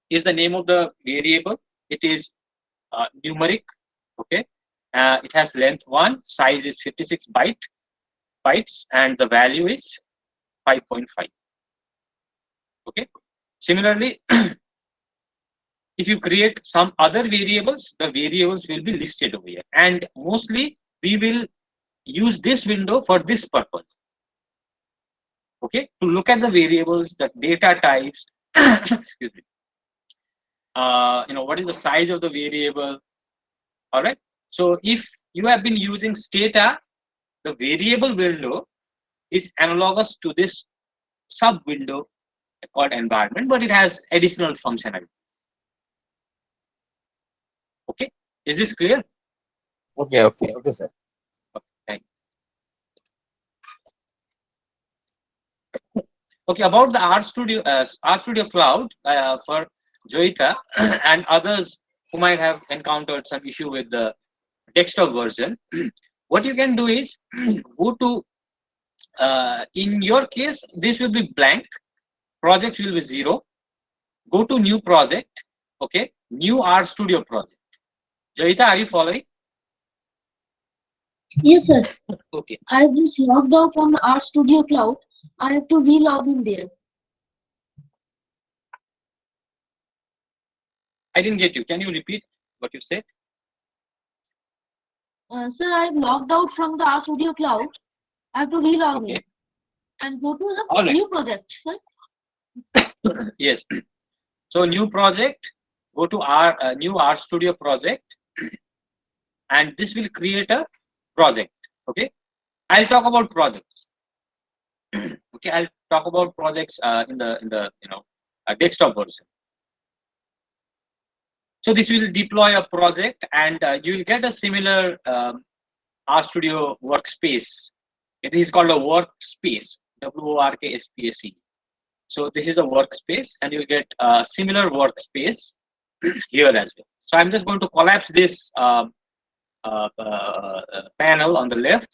is the name of the variable. It is numeric. Okay, it has length 1, size is 56 bytes, and the value is 5.5. Okay, similarly, if you create some other variables, the variables will be listed over here, and mostly we will use this window for this purpose. Okay, to look at the variables, the data types, excuse me, what is the size of the variable. All right, so if you have been using stata, the variable window is analogous to this sub window called environment, but it has additional functionality. Okay, is this clear? Okay, sir. Okay, thank you. Okay, about the RStudio Cloud for Joita and others who might have encountered some issue with the desktop version. What you can do is go to, in your case, this will be blank, projects will be 0. Go to new project, okay, new RStudio project. Joita, are you following? Yes, sir. Okay. I've just logged out from the RStudio Cloud. I have to re-log in there. I didn't get you. Can you repeat what you said? Sir, I've logged out from the RStudio Cloud. I have to re-log in and go to the All right. new project, sir. Yes. So new project, go to our new RStudio project, and this will create a project. Okay, I'll talk about projects. Okay, I'll talk about projects in the desktop version. So this will deploy a project, and you will get a similar RStudio workspace. It is called a workspace, WORKSPACE. So this is a workspace, and you'll get a similar workspace here as well. So I'm just going to collapse this panel on the left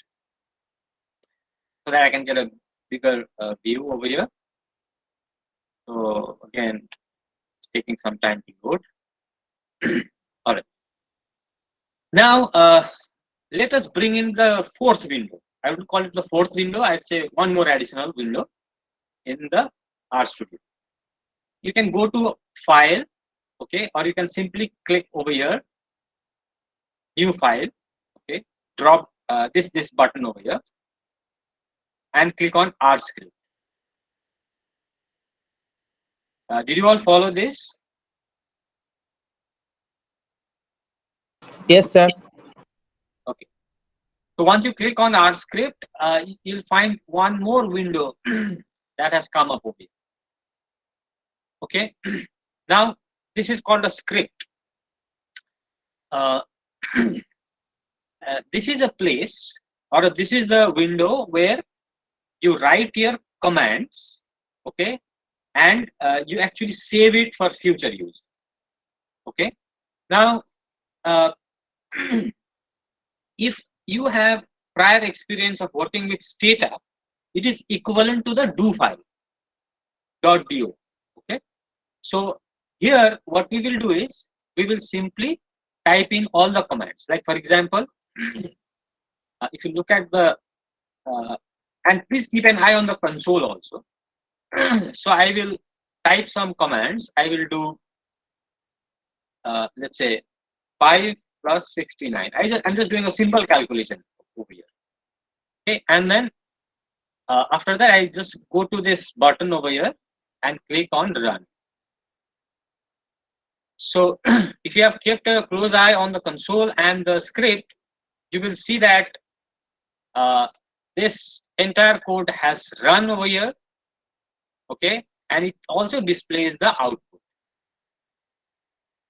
so that I can get a bigger view over here. So again, it's taking some time to load. All right. Now let us bring in the fourth window. I would call it the fourth window. I'd say one more additional window in the RStudio. You can go to File, okay, or you can simply click over here, New File, okay, drop this button over here, and click on RScript. Did you all follow this? Yes, sir. Okay. So once you click on RScript, you'll find one more window that has come up over here. Okay. Now this is called a script. This is a place, or this is the window where you write your commands, okay, and you actually save it for future use. Okay. Now, if you have prior experience of working with stata, it is equivalent to the do file .do. Okay. So here, what we will do is we will simply type in all the commands. Like for example, if you look at the and please keep an eye on the console also. So I will type some commands. I will do let's say 5 plus 69. I'm just doing a simple calculation over here. Okay, and then after that I just go to this button over here and click on run. So if you have kept a close eye on the console and the script, you will see that this entire code has run over here. Okay, and it also displays the output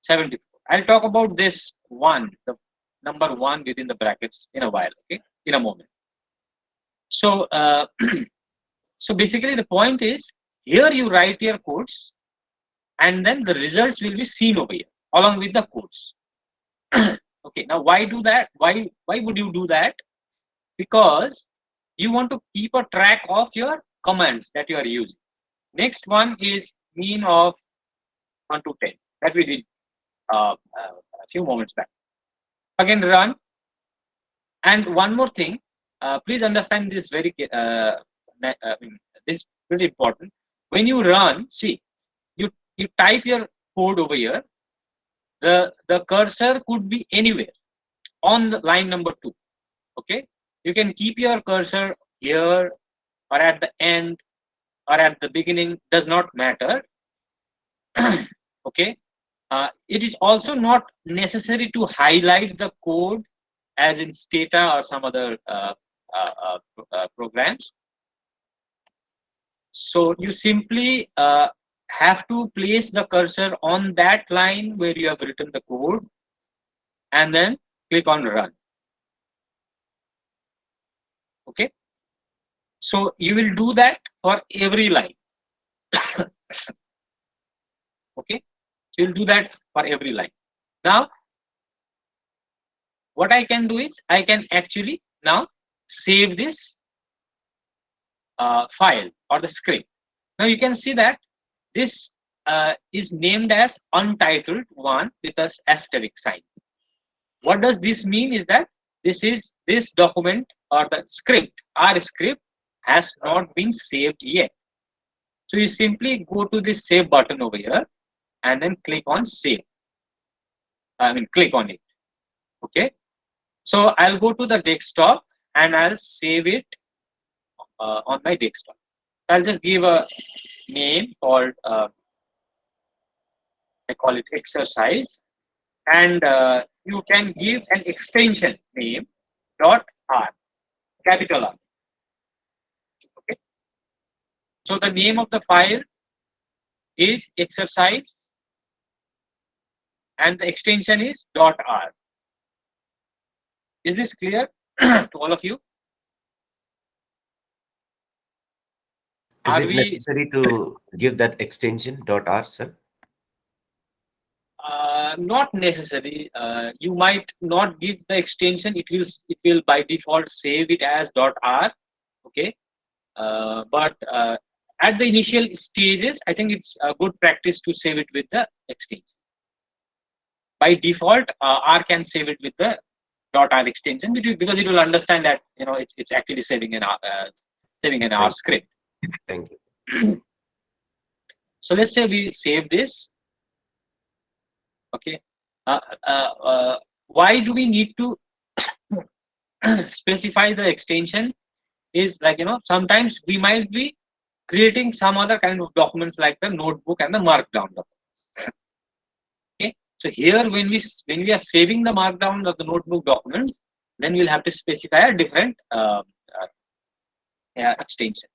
74. I'll talk about this one, the number 1 within the brackets in a while. Okay, in a moment. So So basically the point is, here you write your codes and then the results will be seen over here along with the codes. Okay, now why do that? Why would you do that? Because you want to keep a track of your commands that you are using. Next one is mean of 1 to 10 that we did a few moments back. Again, run. And one more thing, please understand this this is pretty important. When you run, see, you type your code over here. The cursor could be anywhere on the line number 2. Okay, you can keep your cursor here or at the end or at the beginning, does not matter. Okay, it is also not necessary to highlight the code as in Stata or some other programs. So you simply have to place the cursor on that line where you have written the code and then click on run. Okay, so you will do that for every line. Okay, so you'll do that for every line. Now what I can do is I can actually now save this file or the script. Now you can see that this is named as untitled one with an asterisk sign. What does this mean is that this document or the script, our script, has not been saved yet. So you simply go to this save button over here and then click on save. Click on it. Okay. So I'll go to the desktop and I'll save it on my desktop. I'll just give a name called I call it exercise, and you can give an extension name .r, capital R. Okay. So the name of the file is exercise, and the extension is .r. Is this clear to all of you? Is Are it we necessary to give that extension .r, sir? not necessary? You might not give the extension. It will by default save it as .r. Okay, but at the initial stages, I think it's a good practice to save it with the extension. By default, R can save it with the .r extension because it will understand that it's actually saving an R script. Thank you. So let's say we save this. Okay. Why do we need to specify the extension? Is like sometimes we might be creating some other kind of documents like the notebook and the markdown document. Okay. So here when we are saving the markdown of the notebook documents, then we'll have to specify a different extension.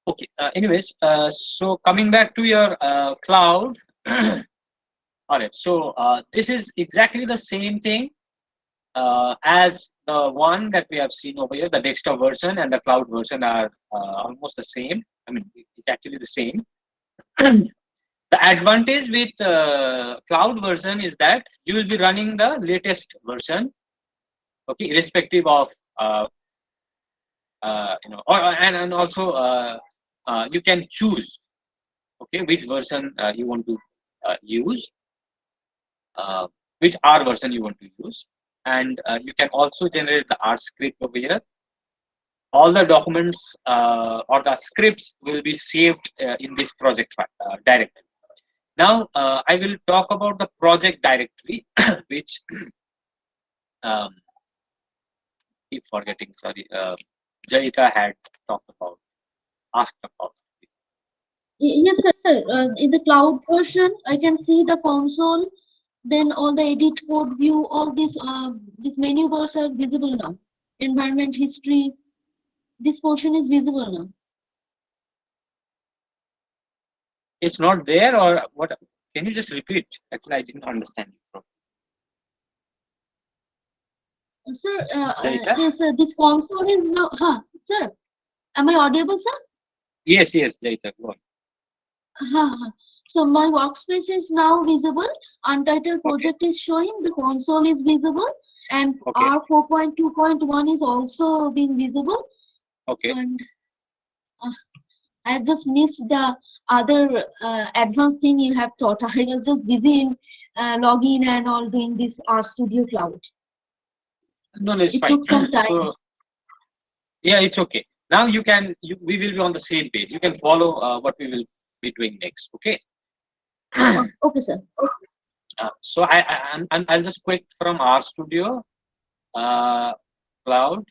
Okay. Anyways, so coming back to your cloud. All right. So this is exactly the same thing as the one that we have seen over here. The desktop version and the cloud version are almost the same. I mean, it's actually the same. The advantage with cloud version is that you will be running the latest version, okay, irrespective of and also you can choose, okay, which version you want to use, which R version you want to use, and you can also generate the R script over here. All the documents or the scripts will be saved in this project directory. Now I will talk about the project directory, which keep forgetting. Sorry, Jayika had asked about. Yes, sir. In the cloud version, I can see the console, then all the edit code view, all these menu bars are visible now. Environment history, this portion is visible now. It's not there, or what? Can you just repeat? Actually, I didn't understand you. Sir, Jayika? this console is now, sir. Am I audible, sir? Yes, Jaita, go on. So my workspace is now visible. Untitled project is showing. The console is visible, and Okay. R 4.2.1 is also being visible. Okay. And I just missed the other advanced thing you have taught. I was just busy in login and all doing this RStudio Cloud. No, it's It fine. took some time. So, yeah, it's okay. Now we will be on the same page. You can follow what we will be doing next. Okay. Okay, sir. So I'll just quit from RStudio Cloud.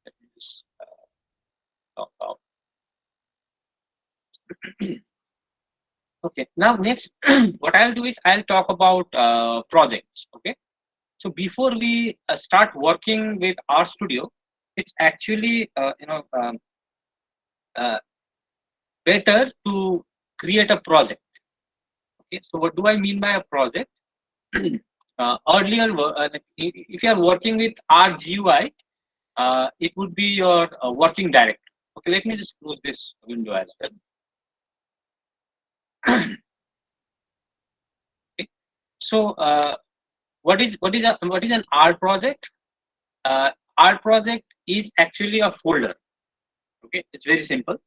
Let me just log out. Okay. Now next, what I'll do is I'll talk about projects. Okay. So before we start working with RStudio, it's actually better to create a project. Okay. So what do I mean by a project? Earlier, if you are working with RGUI, it would be your working directory. Okay, let me just close this window as well. Okay. So, what is an R project? R project is actually a folder. Okay, it's very simple.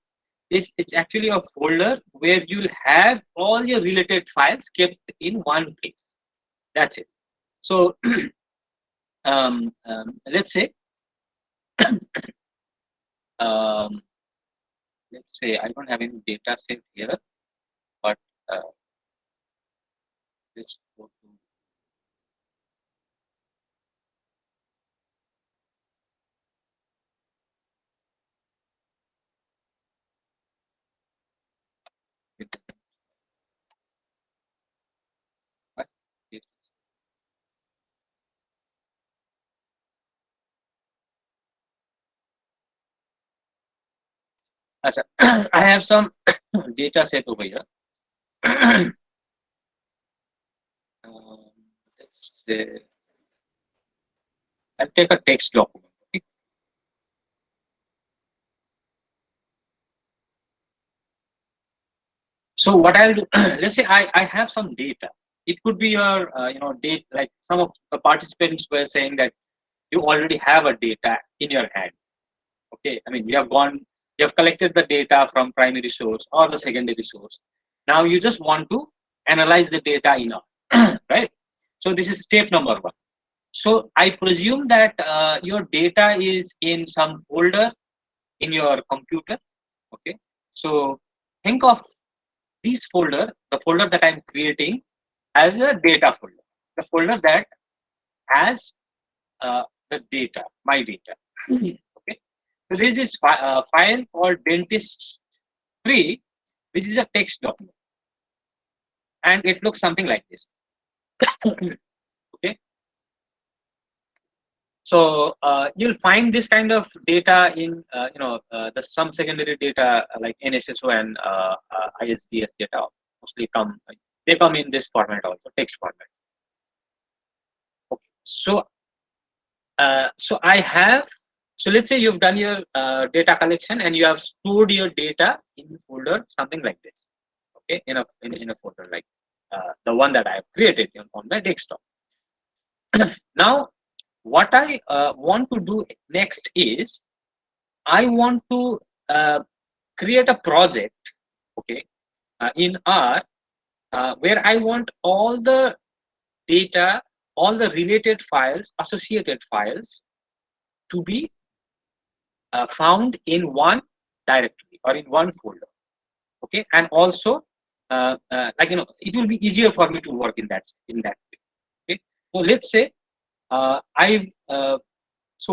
It's actually a folder where you'll have all your related files kept in one place. That's it. So, let's say let's say I don't have any data set here, but let's go to I have some data set over here. Let's say I'll take a text document. Okay? So what I'll do, let's say I have some data. It could be your date, like some of the participants were saying that you already have a data in your hand. Okay, I mean you have collected the data from primary source or the secondary source. Now you just want to analyze the data in R, right? So this is step number one. So I presume that your data is in some folder in your computer. Okay, so think of this folder, the folder that I'm creating, as a data folder, the folder that has the data, my data. Okay, so there is this file called dentist tree, which is a text document, and it looks something like this. Okay, so you'll find this kind of data in the some secondary data like NSSO and ISDS data mostly come in this format also, text format. Okay, so so let's say you've done your data collection and you have stored your data in a folder something like this. Okay, in a folder like the one that I have created on my desktop. Now what I want to do next is I want to create a project, okay, in R where I want all the data, all the related files, associated files to be found in one directory or in one folder. Okay, and also it will be easier for me to work in that way. Okay, so let's say so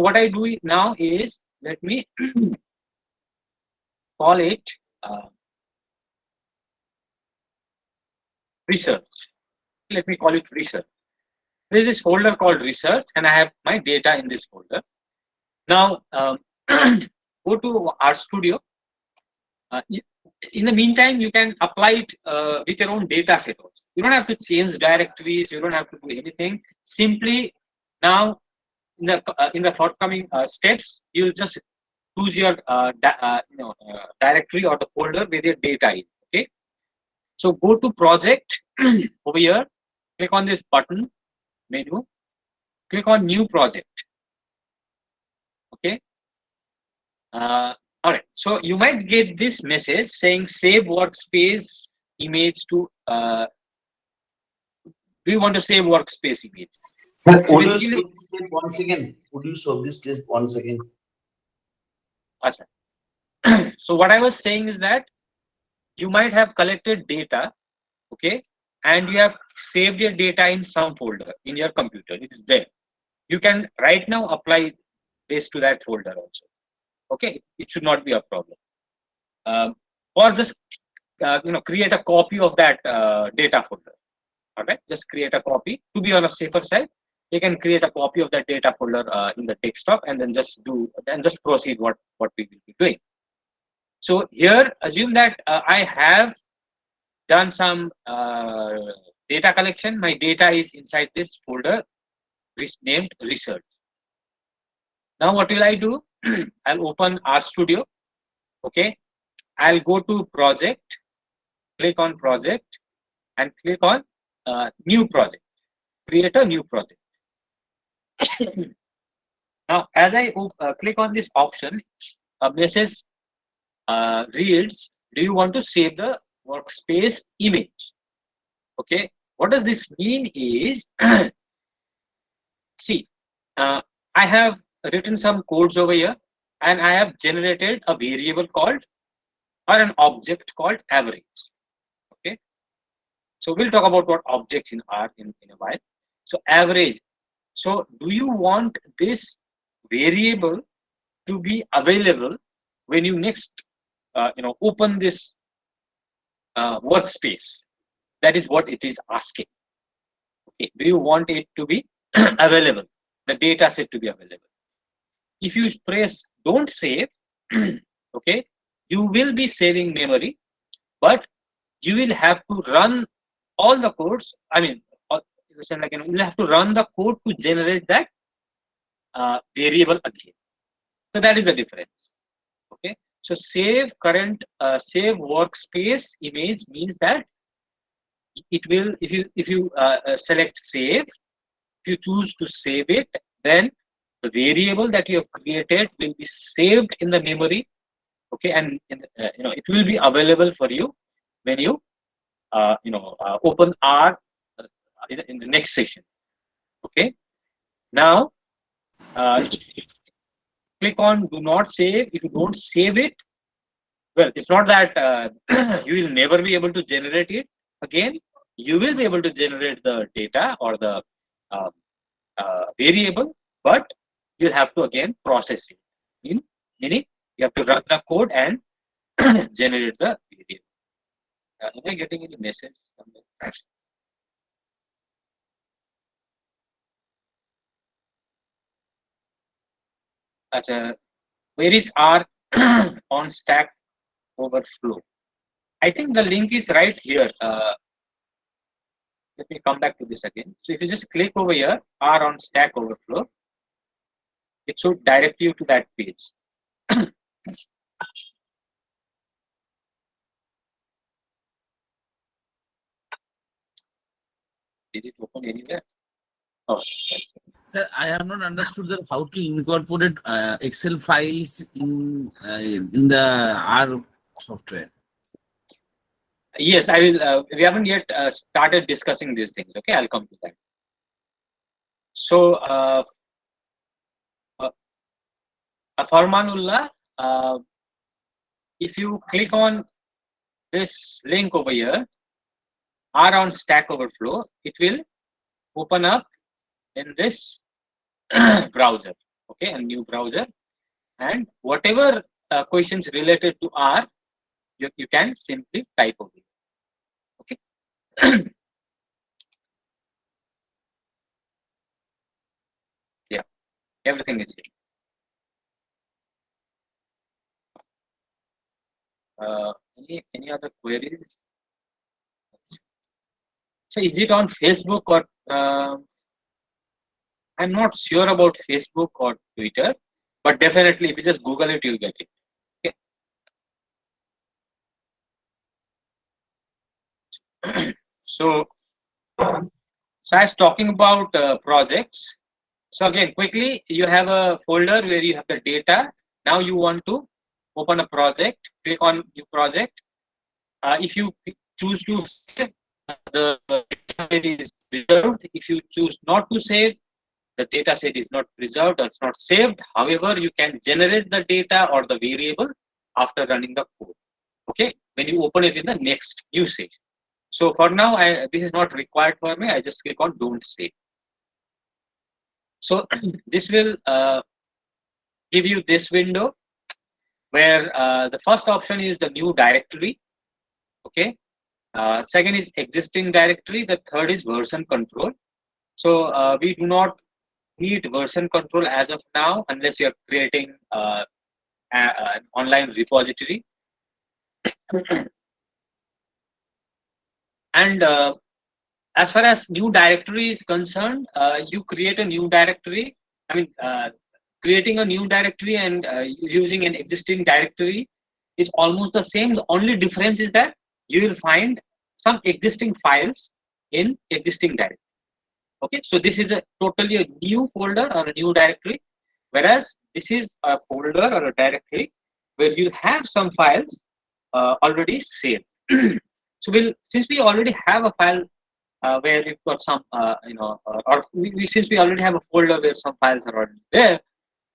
what I do now is let me call it research. Let me call it research. There is this folder called research, and I have my data in this folder. Now go to RStudio. In the meantime, you can apply it with your own data set also. You don't have to change directories. You don't have to do anything. Simply now in the forthcoming steps, you'll just choose your directory or the folder where your data is. Okay, so go to project over here, click on this button menu, click on new project. Okay, all right, so you might get this message saying save workspace image to do you want to save workspace image? Sir, So would you basically, show this step once again? Would you show this step once again? acha. So what I was saying is that you might have collected data, okay, and you have saved your data in some folder in your computer. It is there. You can right now apply this to that folder also. Okay, it should not be a problem. Or just create a copy of that data folder. All right, just create a copy to be on a safer side. You can create a copy of that data folder in the desktop and then just proceed what we will be doing. So here, assume that I have done some data collection. My data is inside this folder named research. Now what will I do? I'll open RStudio. Okay, I'll go to project, click on project, and click on new project. Create a new project. Now, as I click on this option, a message reads, do you want to save the workspace image? Okay, what does this mean is, see, I have written some codes over here and I have generated a variable called or an object called average. Okay, so we'll talk about what objects are in a while. So average. So do you want this variable to be available when you next open this workspace? That is what it is asking. Okay, do you want it to be available, the data set to be available? If you press don't save, okay, you will be saving memory, but you will have to run all the codes. I mean, you'll have to run the code to generate that variable again. So that is the difference. Okay, so save workspace image means that it will, if you select save, if you choose to save it, then the variable that you have created will be saved in the memory. Okay, and it will be available for you when you open R in the next session. Okay, now click on do not save. If you don't save it, well, it's not that you will never be able to generate it again. You will be able to generate the data or the uh, variable, but you'll have to again process it. Meaning, you have to run the code and generate the variable. Am I getting any message? Where is R on Stack Overflow? I think the link is right here. Let me come back to this again. So if you just click over here, R on Stack Overflow, it should direct you to that page. Did it open anywhere? Oh, Sir, I have not understood that how to incorporate Excel files in the R software. yes, I will. We haven't yet started discussing these things. Okay, I'll come to that. So, Farmanullah, if you click on this link over here, R on Stack Overflow, it will open up in this browser. Okay, a new browser, and whatever questions related to R, you can simply type over here. Okay. Yeah, everything is here. Any other queries? So is it on Facebook or I'm not sure about Facebook or Twitter. but definitely if you just Google it, you'll get it. Okay. So I was talking about projects. So again, quickly, you have a folder where you have the data. Now you want to open a project. Click on new project. If you choose to save, the data set is preserved. If you choose not to save, the data set is not preserved or it's not saved. However, you can generate the data or the variable after running the code. Okay, when you open it in the next usage. So for now, this is not required for me. I just click on don't save. So this will give you this window where the first option is the new directory. Okay. Second is existing directory. The third is version control. So we do not need version control as of now unless you are creating an online repository. And as far as new directory is concerned, you create a new directory. I mean, creating a new directory and using an existing directory is almost the same. The only difference is that you will find some existing files in existing directory. Okay, so this is a totally a new folder or a new directory, whereas this is a folder or a directory where you have some files already saved. So since we already have a file where we've got some, since we already have a folder where some files are already there,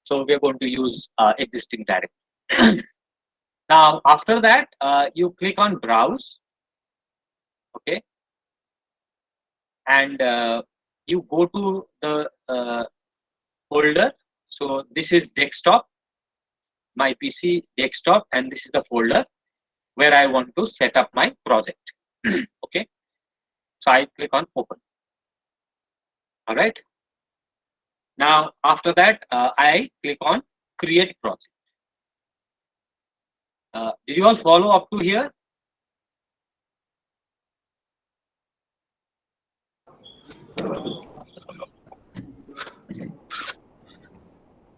so we're going to use existing directory. Now, after that, you click on browse, okay, and you go to the folder. So this is desktop, my PC desktop, and this is the folder where I want to set up my project. Okay, so I click on open. All right. Now, after that, I click on create project. Did you all follow up to here?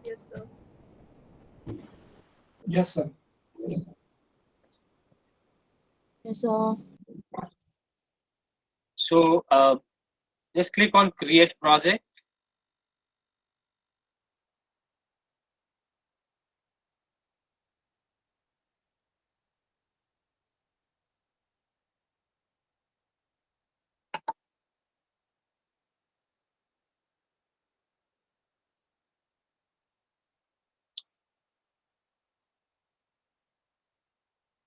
Yes, sir. Yes, sir. Yes, sir. So just click on create project.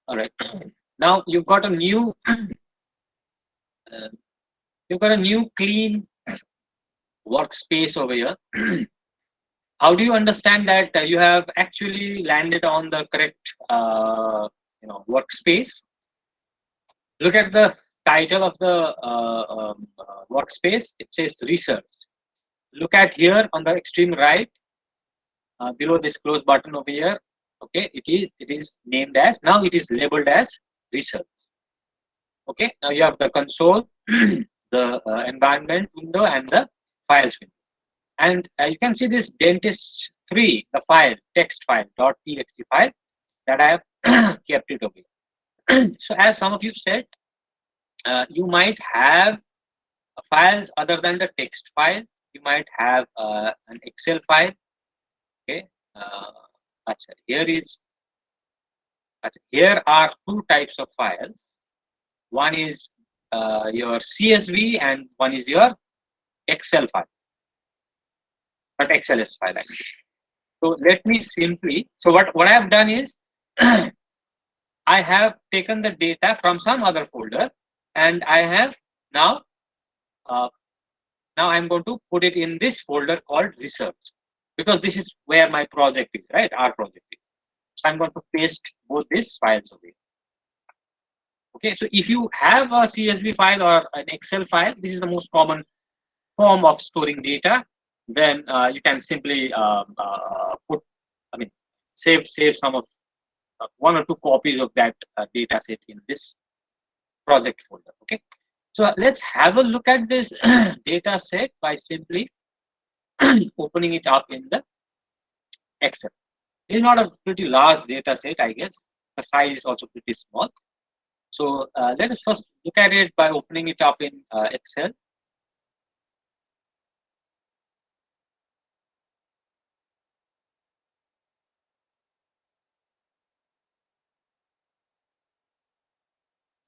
All right. Now you've got a new, clean workspace over here. How do you understand that you have actually landed on the correct, workspace? Look at the title of the workspace. It says research. Look at here on the extreme right, below this close button over here. Okay, it is named as, now it is labeled as research. Okay, now you have the console, the environment window, and the files window. And you can see this dentist 3, the file, text file, .txt file that I have kept it over here. So as some of you said, you might have files other than the text file. You might have an Excel file. Okay, here are two types of files. One is your CSV and one is your Excel file, but XLS file actually. So let me simply, so what I have done is I have taken the data from some other folder and I have now I'm going to put it in this folder called research, because this is where my project is, right? Our project is. So I'm going to paste both these files over here. Okay, so if you have a CSV file or an Excel file, this is the most common form of storing data. Then you can simply save some of one or two copies of that data set in this project folder. Okay, so let's have a look at this data set by simply opening it up in the Excel. It's not a pretty large data set, I guess. The size is also pretty small. So let us first look at it by opening it up in Excel.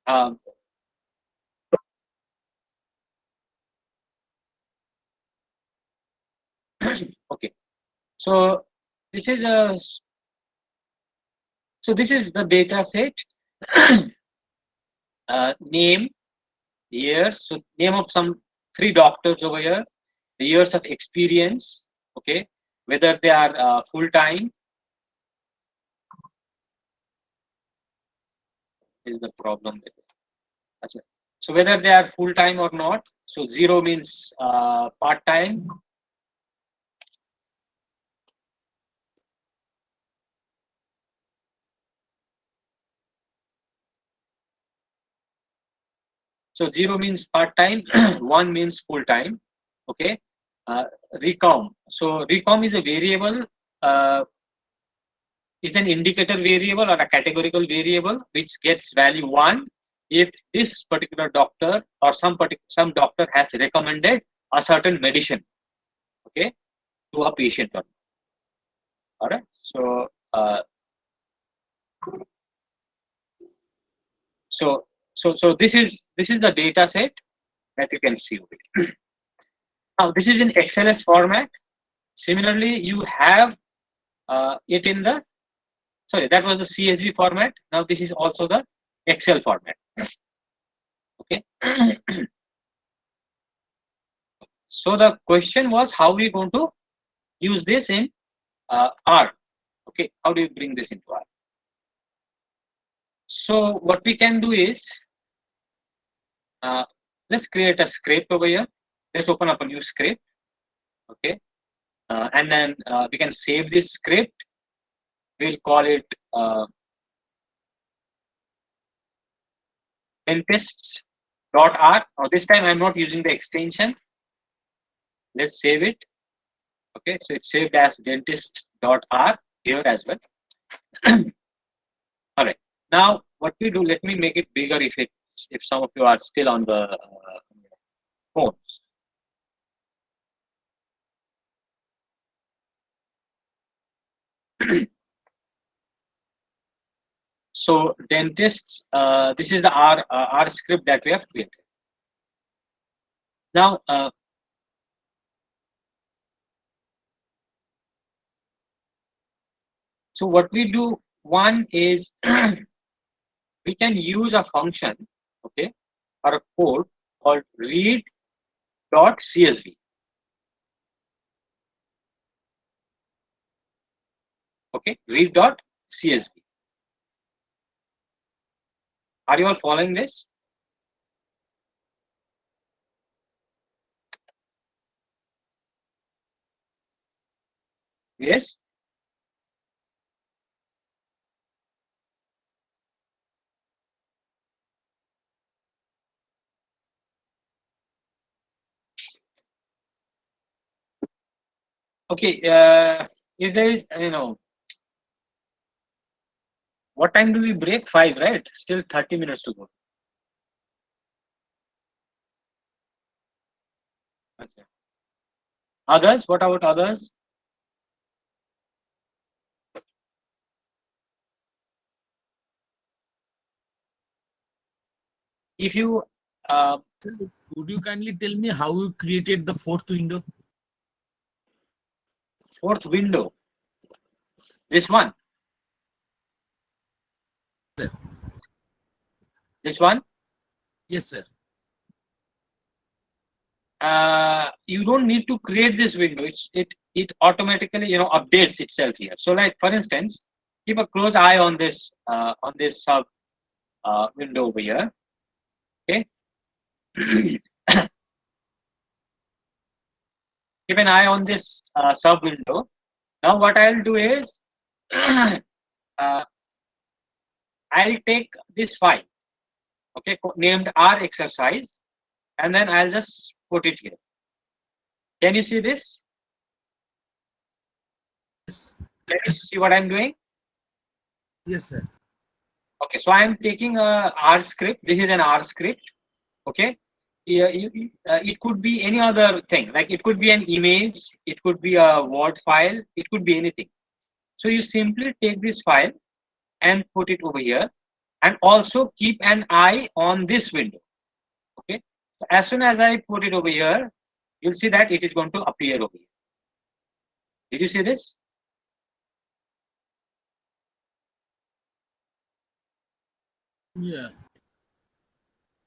Um, okay, so this is the data set. Name, years. So name of some 3 doctors over here. The years of experience. Okay, whether they are full time is the problem with it. So whether they are full time or not. So 0 means part time. So 0 means part time, 1 means full time. Okay, recom. So recom is a variable, is an indicator variable or a categorical variable which gets value 1 if this particular doctor or some doctor has recommended a certain medicine, okay, to a patient. All right. So this is the data set that you can see over here. Now this is in XLS format. Similarly, you have it in the, sorry, that was the CSV format. Now this is also the Excel format. Okay. So the question was, how we going to use this in R? Okay, how do you bring this into R? So what we can do is, let's create a script over here. Let's open up a new script. Okay, and then we can save this script. We'll call it dentists.r. Now this time I'm not using the extension. Let's save it. Okay, so it's saved as dentist.r here as well. All right. Now what we do, let me make it bigger if some of you are still on the phones. So dentists, this is the R script that we have created. Now so what we do, one is we can use a function, okay, or a code called read.csv. Okay, read.csv. Are you all following this? Yes. Okay. If there is, what time do we break? 5, right? Still 30 minutes to go. Okay. Others? What about others? If you Would you kindly tell me how you created the 4th window? 4th window, this one. Sir. This one. Yes, sir. You don't need to create this window. It automatically updates itself here. So like for instance, keep a close eye on this sub window over here. Okay. Keep an eye on this sub window. Now what I'll do is I'll take this file, okay, named R exercise, and then I'll just put it here. Can you see this? Yes. Can you see what I'm doing? Yes, sir. Okay, so I'm taking a R script. This is an R script. Okay, yeah, it could be any other thing. Like it could be an image, it could be a Word file, it could be anything. So you simply take this file and put it over here, and also keep an eye on this window. Okay, so as soon as I put it over here, you'll see that it is going to appear over here. Did you see this? Yeah.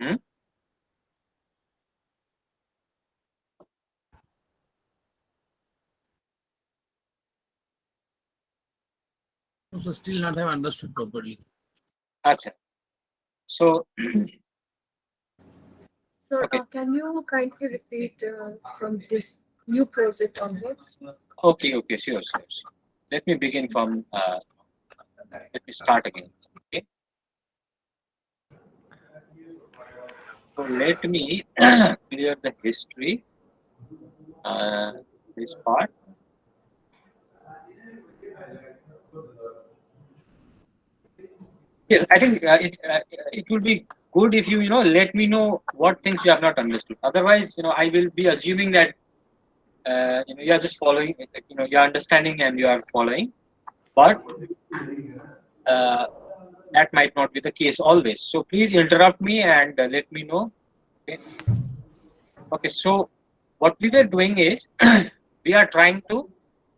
Hmm? So still not have understood properly. Acha. So Sir, okay, can you kindly repeat from this new project onwards? okay, sure. Let me begin from. Let me start again. Okay. So let me clear the history. This part. Yes, I think it will be good if you let me know what things you have not understood. Otherwise, I will be assuming that you are just following. You are understanding and you are following, but uh, that might not be the case always. So please interrupt me and let me know. Okay. Okay. So what we were doing is we are trying to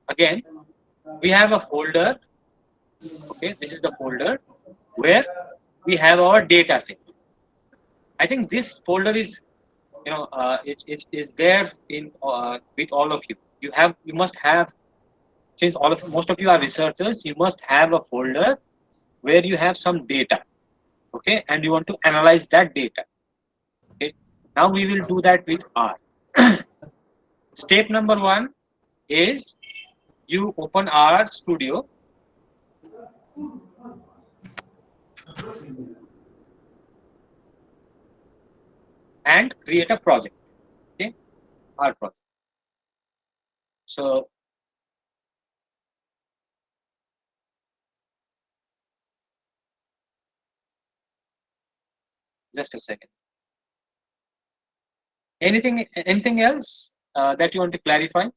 again. We have a folder. Okay, this is the folder where we have our data set. I think this folder is it is there in with all of you. You must have, since most of you are researchers, you must have a folder where you have some data. Okay, and you want to analyze that data. Okay, now we will do that with R. Step number one is you open R Studio and create a project. Okay, R project. So just a second. Anything else that you want to clarify?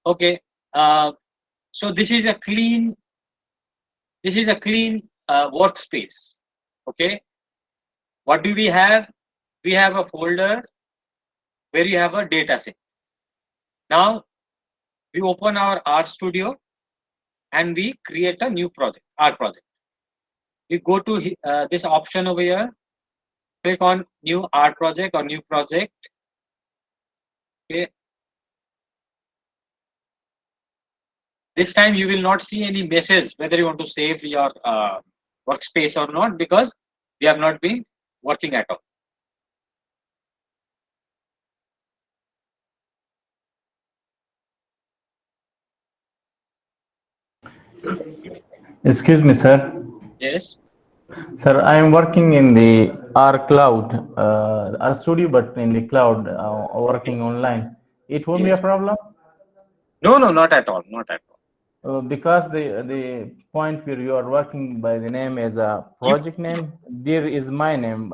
Okay. So this is a clean workspace. Okay. What do we have? We have a folder where you have a data set. Now we open our R Studio and we create a new project, R project. We go to this option over here, click on new R project or new project. Okay. This time you will not see any message whether you want to save your workspace or not, because we have not been working at all. Excuse me, sir. Yes. Sir, I am working in the R cloud, R studio, but in the cloud, working online. It won't be a Yes. problem? No, not at all. Not at all. Because the point where you are working by the name as a project name, there is my name,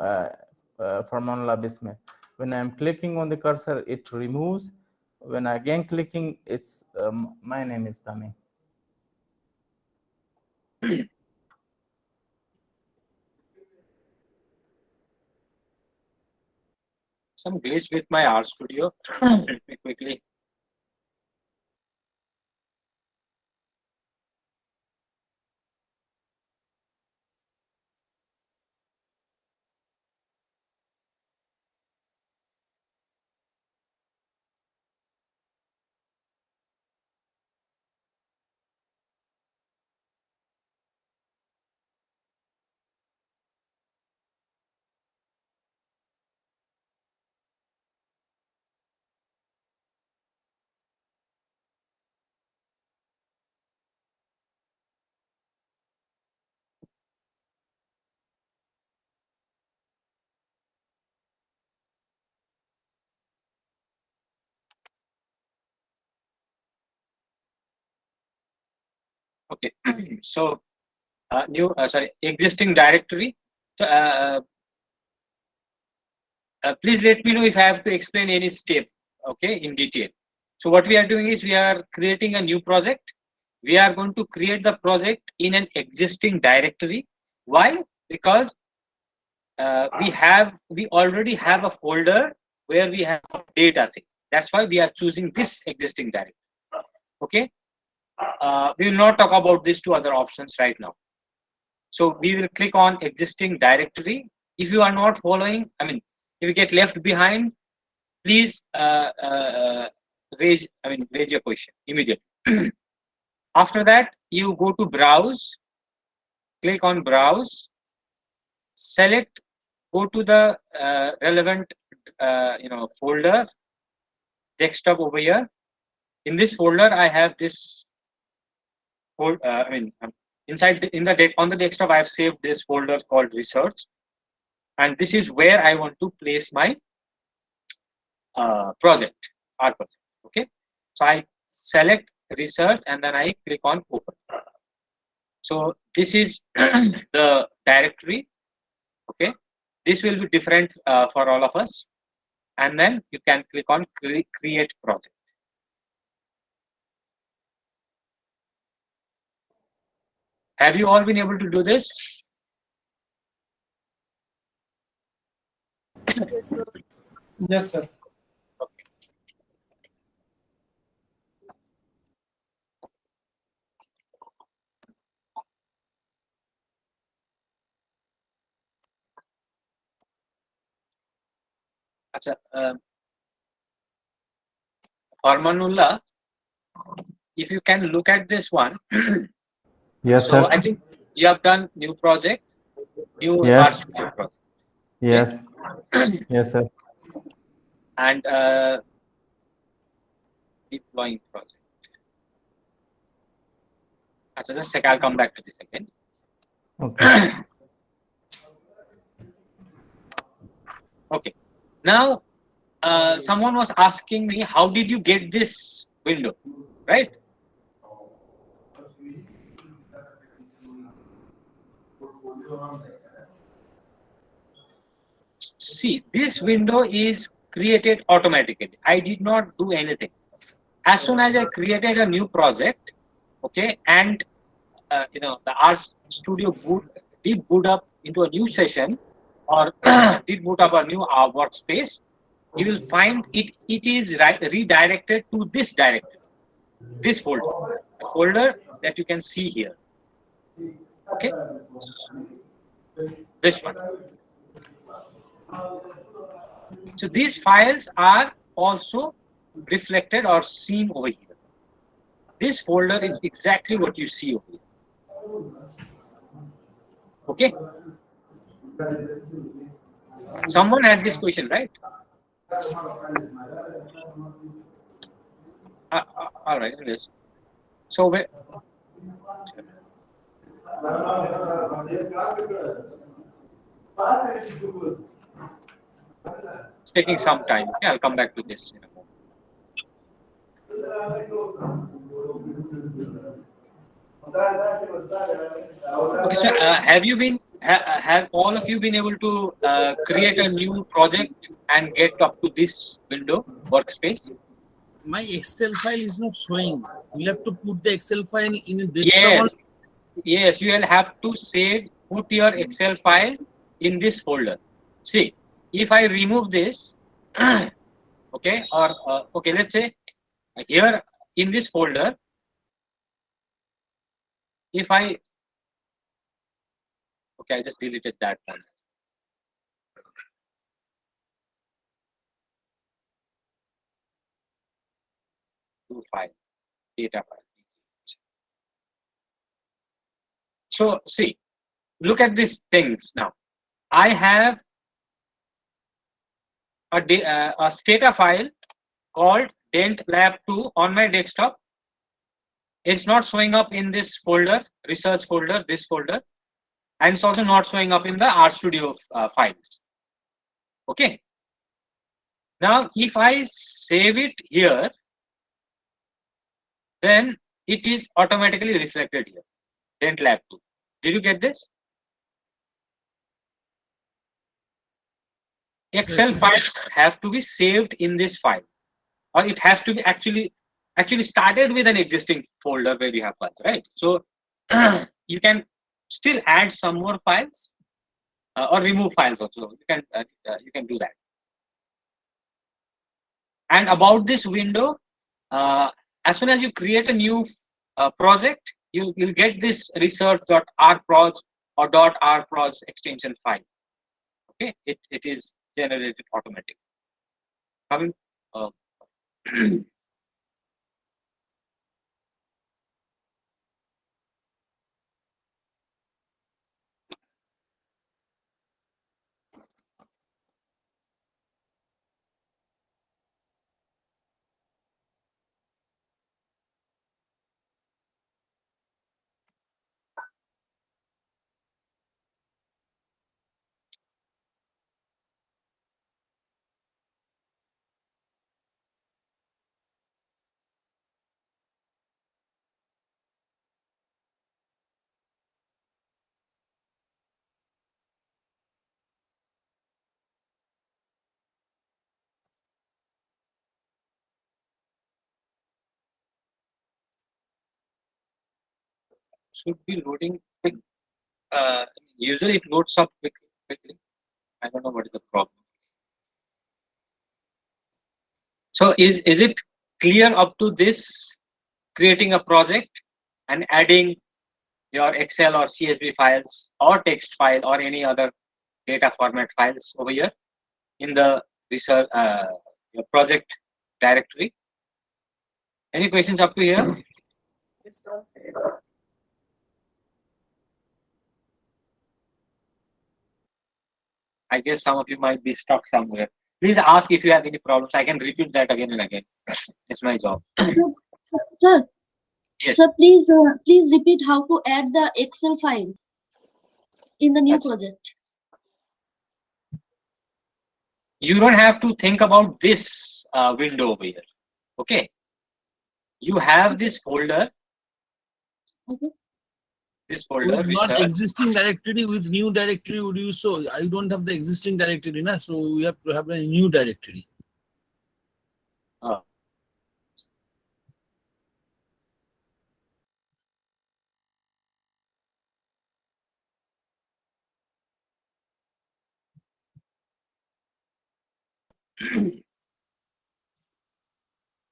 Farmanullah Bismil. When I'm clicking on the cursor, it removes. When again clicking, it's my name is coming. Some glitch with my R Studio. Let me quickly. Okay. So existing directory. So, please let me know if I have to explain any step, okay, in detail. So what we are doing is we are creating a new project. We are going to create the project in an existing directory. Why? Because we already have a folder where we have data set. That's why we are choosing this existing directory. Okay. We will not talk about these two other options right now. So we will click on existing directory. If you are not following, I mean, if you get left behind, please raise your question immediately. After that, you go to browse, click on browse, select, go to the relevant folder, desktop over here. In this folder, I have this inside on the desktop, I have saved this folder called research, and this is where I want to place my project, our project. Okay, so I select research and then I click on open. So this is the directory. Okay, this will be different for all of us, and then you can click on create project. Have you all been able to do this? Yes, sir. Yes, sir. Okay. Farmanullah, if you can look at this one. Yes, So sir. I think you have done new project, new Yes. RStudio project. Yes. Yes, sir. And deploying project. Just a sec, I'll come back to this again. Okay. Okay. Now, someone was asking me, how did you get this window, right? See, this window is created automatically. I did not do anything. As soon as I created a new project, okay, and the RStudio did boot up into a new session, or did boot up a new workspace, you will find it is redirected to this directory, this folder, the folder that you can see here. Okay, this one. So these files are also reflected or seen over here. This folder is exactly what you see over here. Okay. Someone had this question, right? All right. Yes. So where? It's taking some time. Okay, I'll come back to this in a moment. Okay, so have all of you been able to create a new project and get up to this window workspace? My Excel file is not showing. We'll have to put the Excel file in a desktop. Yes, you will have to put your Excel file in this folder. See, if I remove this, okay, or okay, let's say here in this folder, if I okay, I just deleted that one. File, data file. So see, look at these things now. I have a data file called Dent Lab 2 on my desktop. It's not showing up in this folder, research folder, this folder, and it's also not showing up in the RStudio files. Okay. Now, if I save it here, then it is automatically reflected here. Dent lab 2. Did you get this? Excel files have to be saved in this file, or it has to be actually started with an existing folder where you have files, right? So you can still add some more files or remove files also. You can do that. And about this window, as soon as you create a new project, you'll get this research.rproj or .rproj extension file. Okay, it is generated automatically. Coming, should be loading quick. Usually it loads up quickly. I don't know what is the problem. So is it clear up to this, creating a project and adding your Excel or CSV files or text file or any other data format files over here in the research your project directory? Any questions up to here? Yes, sir. I guess some of you might be stuck somewhere. Please ask if you have any problems. I can repeat that again and again. It's my job. Sir, Yes. sir, please repeat how to add the Excel file in the new project. You don't have to think about this window over here. Okay. You have this folder. Okay. This folder. With not research. existing directory, with new directory would you so? I don't have the existing directory, na? So we have to have a new directory.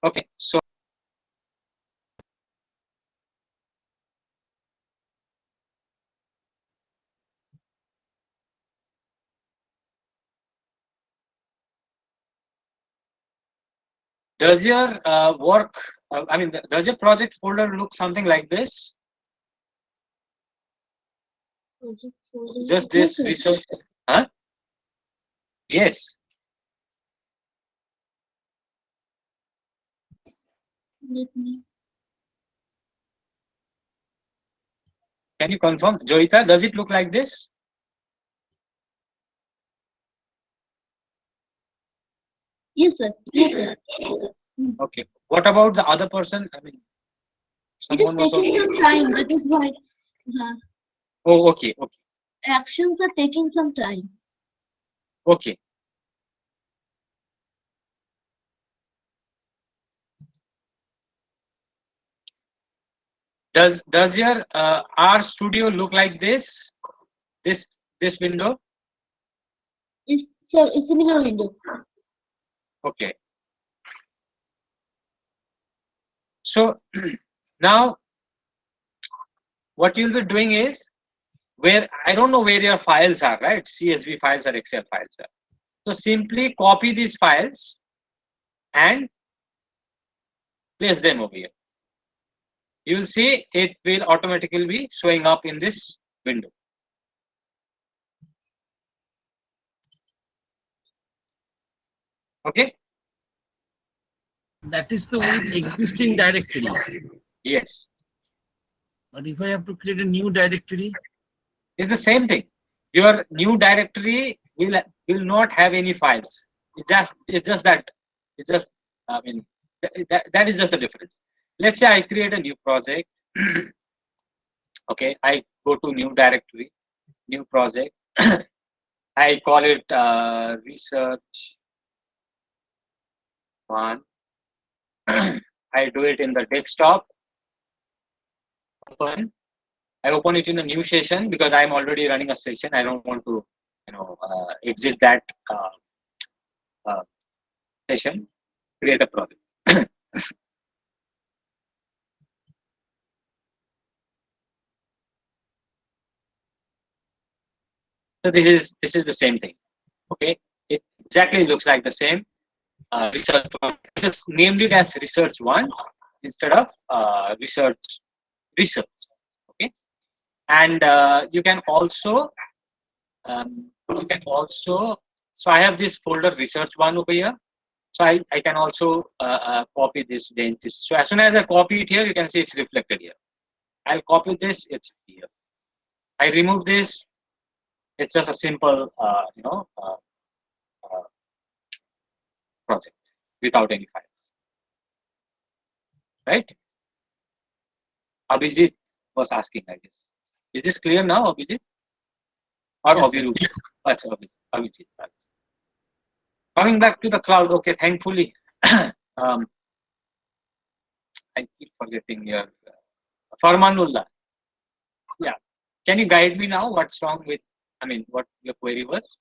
Okay, so does your work, I mean, does your project folder look something like this? Project folder. Just Yes, this sir. research, huh? Yes. Let me. Can you confirm, Joita? Does it look like this? Yes, sir. Yes, sir. Okay. What about the other person? I mean, It is someone was taking also. some time. That is why Oh, okay, okay, actions are taking some time. okay. Does your R Studio look like this? This window? Is sir a similar window? Okay. So now what you'll be doing is, where I don't know where your files are, right? CSV files or Excel files are. So simply copy these files and place them over here. You'll see it will automatically be showing up in this window. Okay. That is the with existing directory. Yes. But if I have to create a new directory, It's the same thing. Your new directory will not have any files. It's just that. It's just, I mean, that is just the difference. let's say I create a new project. Okay, I go to new directory, new project. I call it research one. I do it in the desktop. Open. I open it in a new session because I'm already running a session. I don't want to, exit that uh, session. Create a project. So this is the same thing. Okay, it exactly looks like the same. Research one. Just named it as research one instead of research. Okay, and you can also so I have this folder research one over here. So I can also copy this dentist. So as soon as I copy it here, you can see it's reflected here. I'll copy this, it's here. I remove this, it's just a simple project without any files. Right? Abhijit was asking, I guess. Is this clear now, Abhijit? Or Yes, sir. Abhirup? That's Abhijit. Coming back to the cloud, okay, thankfully, I keep forgetting your Farmanullah. Yeah. Can you guide me now? What's wrong with, what your query was?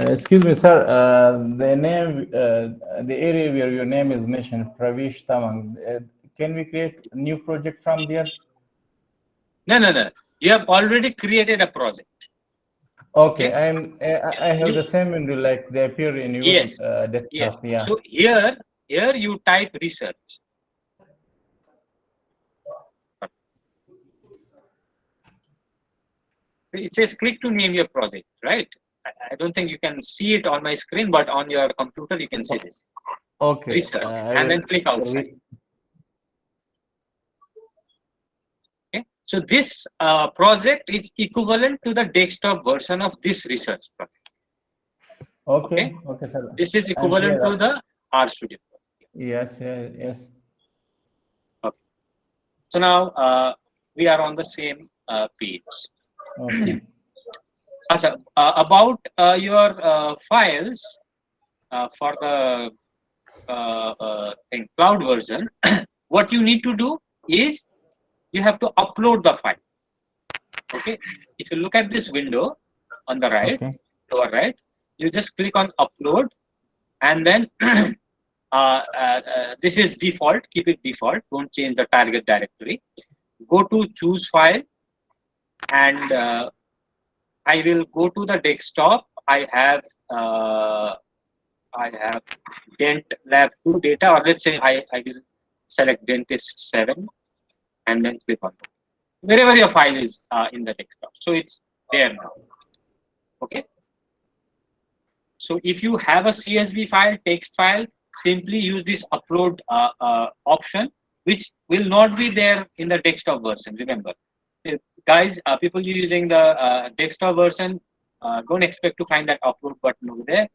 Excuse me, sir. The name, the area where your name is mentioned, Pravesh Tamang. Can we create a new project from there? No. You have already created a project. Okay, I have the same window like they appear in your Yes. desktop. Yes. Yeah. So here you type research. It says click to name your project, right? I don't think you can see it on my screen, but on your computer you can see this. Okay. Research, and then click outside. Okay. So this project is equivalent to the desktop version of this research project. Okay, sir. This is equivalent to the RStudio. Yes. Okay. So now we are on the same page. Okay. About your files for the cloud version, what you need to do is you have to upload the file. Okay. If you look at this window on the right, lower right, you just click on upload, and then this is default. Keep it default. Don't change the target directory. Go to choose file, and I will go to the desktop. I have Dent Lab 2 data, or let's say I will select Dentist 7 and then click on it. Wherever your file is in the desktop. So it's there now. Okay. So if you have a CSV file, text file, simply use this upload option, which will not be there in the desktop version. Remember, guys, people using the desktop version, don't expect to find that upload button over there.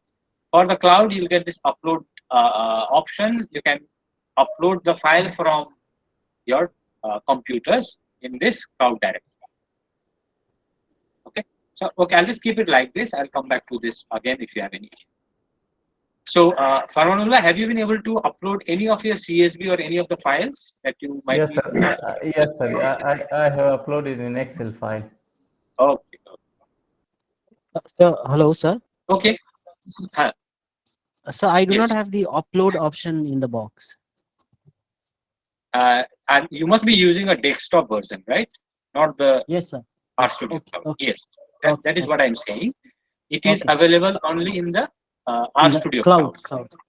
For the cloud, you'll get this upload option. You can upload the file from your computers in this cloud directory. Okay. So, okay, I'll just keep it like this. I'll come back to this again if you have any issue. So, Farmanullah, have you been able to upload any of your CSV or any of the files that you might? Yes, sir. Yes, sir. I have uploaded an Excel file. Okay. So, hello, sir. Okay. So I do Yes. not have the upload option in the box. And you must be using a desktop version, right? Not the Yes, sir. RStudio. Okay. Yes, that is what I'm saying. It is Okay, sir. available only in the In the RStudio cloud.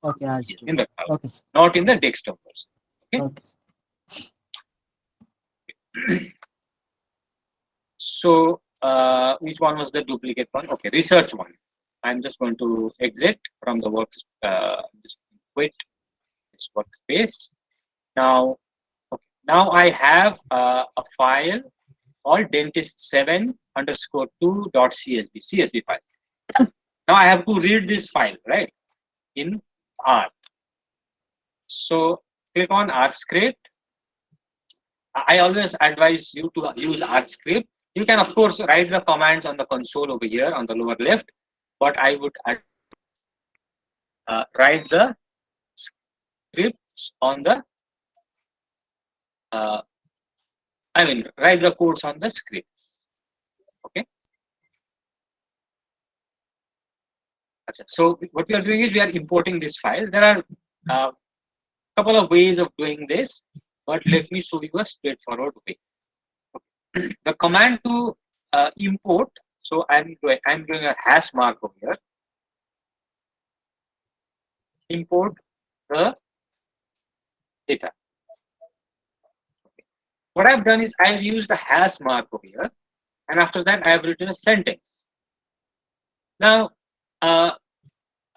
Okay, in the cloud, okay, sir. not in the Yes. desktop version. Okay. So which one was the duplicate one? Okay, research one. I'm just going to exit from the works. Just quit this workspace. Now, okay. Now I have a file called dentist7_2.csv file. Now I have to read this file, right, in R. So click on R script. I always advise you to use R script. You can of course write the commands on the console over here on the lower left, but I would write the scripts on the write the codes on the script. Okay. So what we are doing is we are importing this file. There are a couple of ways of doing this, but let me show you a straightforward way. Okay. The command to import. So I'm doing a hash mark over here. Import the data. What I've done is I've used a hash mark over here, and after that I have written a sentence. Now, a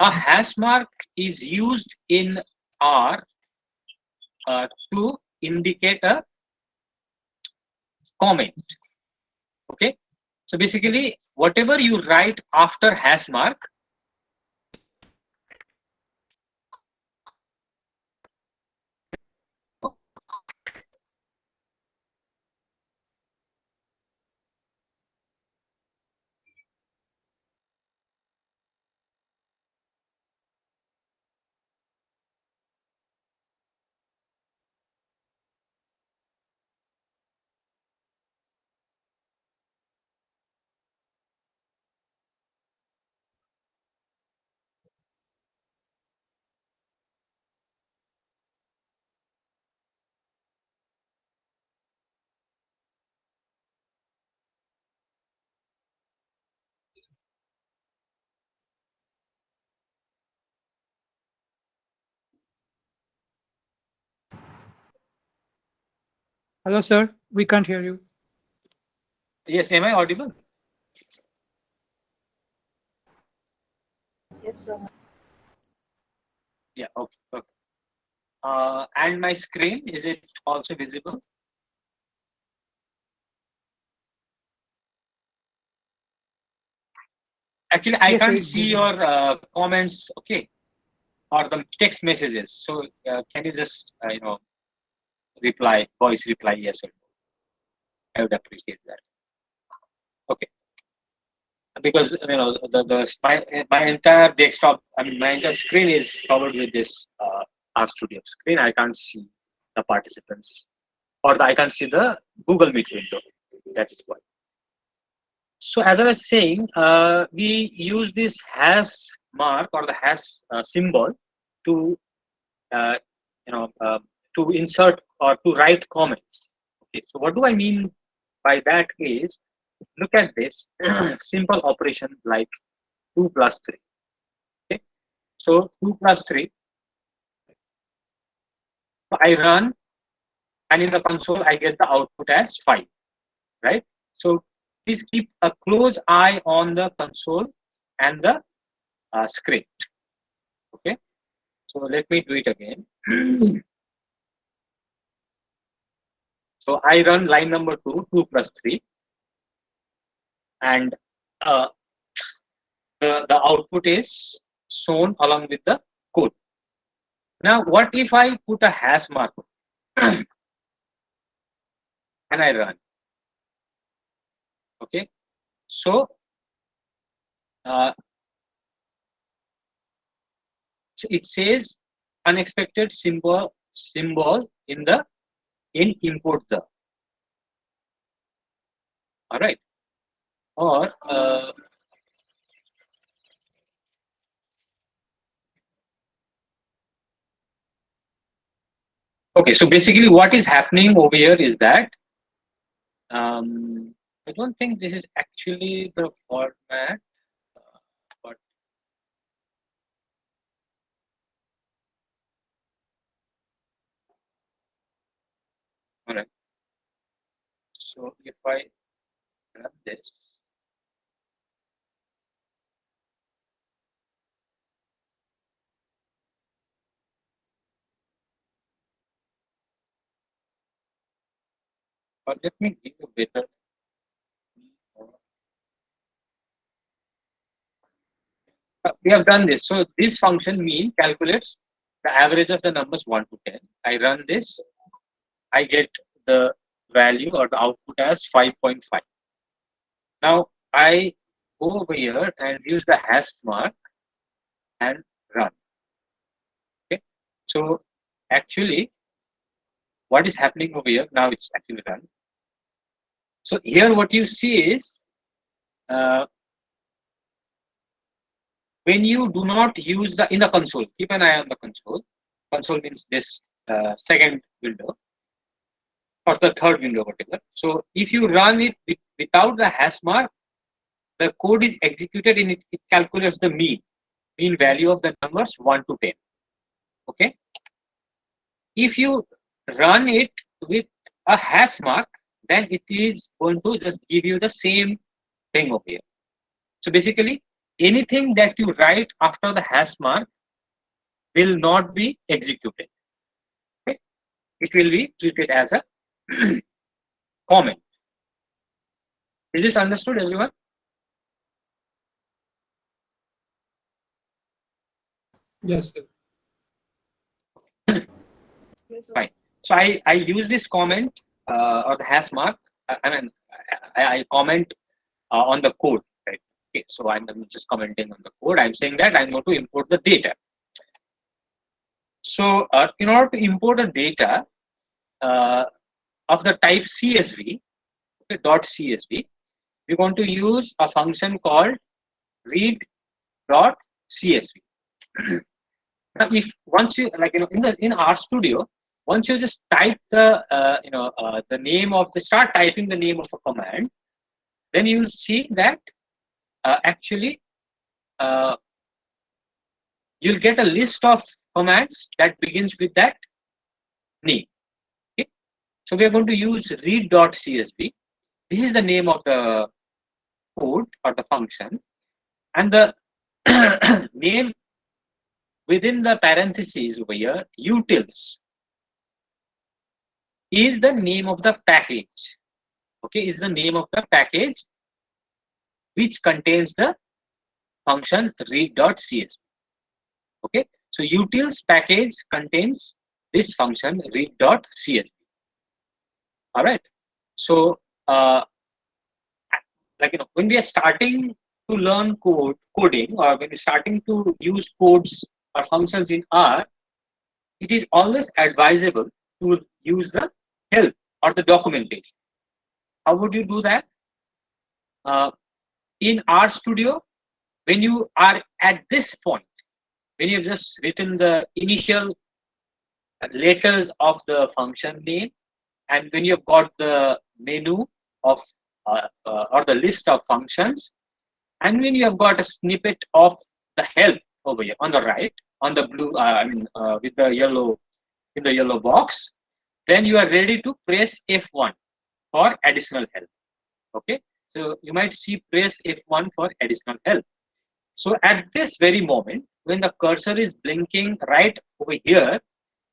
hash mark is used in R to indicate a comment. Okay, so basically, whatever you write after hash mark, Hello, sir. We can't hear you. yes, am I audible? Yes, sir. Yeah, okay, okay. And my screen, is it also visible? Actually, I Yes, sir, can't it's see visible. your comments, okay, or the text messages. So can you just, reply, voice reply, yes or no? I would appreciate that. Okay, because my entire desktop, I mean, my entire screen is covered with this RStudio screen. I can't see the participants, or I can't see the Google Meet window. That is why. So as I was saying, we use this hash mark or the hash symbol to uh, you know to insert or to write comments. Okay, so what do I mean by that is, look at this simple operation like 2 plus 3. Okay, so 2 plus 3, I run, and in the console I get the output as 5, right? So please keep a close eye on the console and the script. Okay, so let me do it again. So I run line number 2 plus 3, and uh, the output is shown along with the code. Now, what if I put a hash mark and I run? Okay, so uh, it says unexpected symbol in the input the. All right, or okay. So basically, what is happening over here is that I don't think this is actually the format, but all right. So if I run this, or let me give you better. We have done this. So this function mean calculates the average of the numbers 1 to 10. I run this, I get the value or the output as 5.5. Now I go over here and use the hash mark and run. Okay, so actually what is happening over here now, it's actually run. So here what you see is when you do not use the in the console, keep an eye on the console. Console means this second window or the third window, whatever. So if you run it without the hash mark, the code is executed and it calculates the mean value of the numbers 1 to 10. Okay. If you run it with a hash mark, then it is going to just give you the same thing over here. So basically, anything that you write after the hash mark will not be executed. Okay? It will be treated as a comment. Is this understood, everyone? Yes, sir. Fine. So I use this comment or the hash mark. I comment on the code. Right? Okay. So I'm just commenting on the code. I'm saying that I'm going to import the data. So in order to import a data of the type CSV, okay, .csv, we're going to use a function called read.csv. Now, if once you in RStudio, once you just type the the name of the start typing the name of a command, then you will see that actually you'll get a list of commands that begins with that name. Okay? So we are going to use read.csv. This is the name of the code or the function, and the name within the parentheses over here, utils, is the name of the package. Okay, is the name of the package which contains the function read.csv. Okay, so utils package contains this function read.csv. All right. So when we are starting to learn coding, or when we're starting to use codes or functions in R, it is always advisable to use the help or the documentation. How would you do that? In RStudio, when you are at this point, when you've just written the initial letters of the function name, and when you've got the menu of or the list of functions, and when you have got a snippet of the help over here on the right, on the blue, with the yellow, in the yellow box, then you are ready to press F1 for additional help. Okay, so you might see press F1 for additional help. So at this very moment, when the cursor is blinking right over here,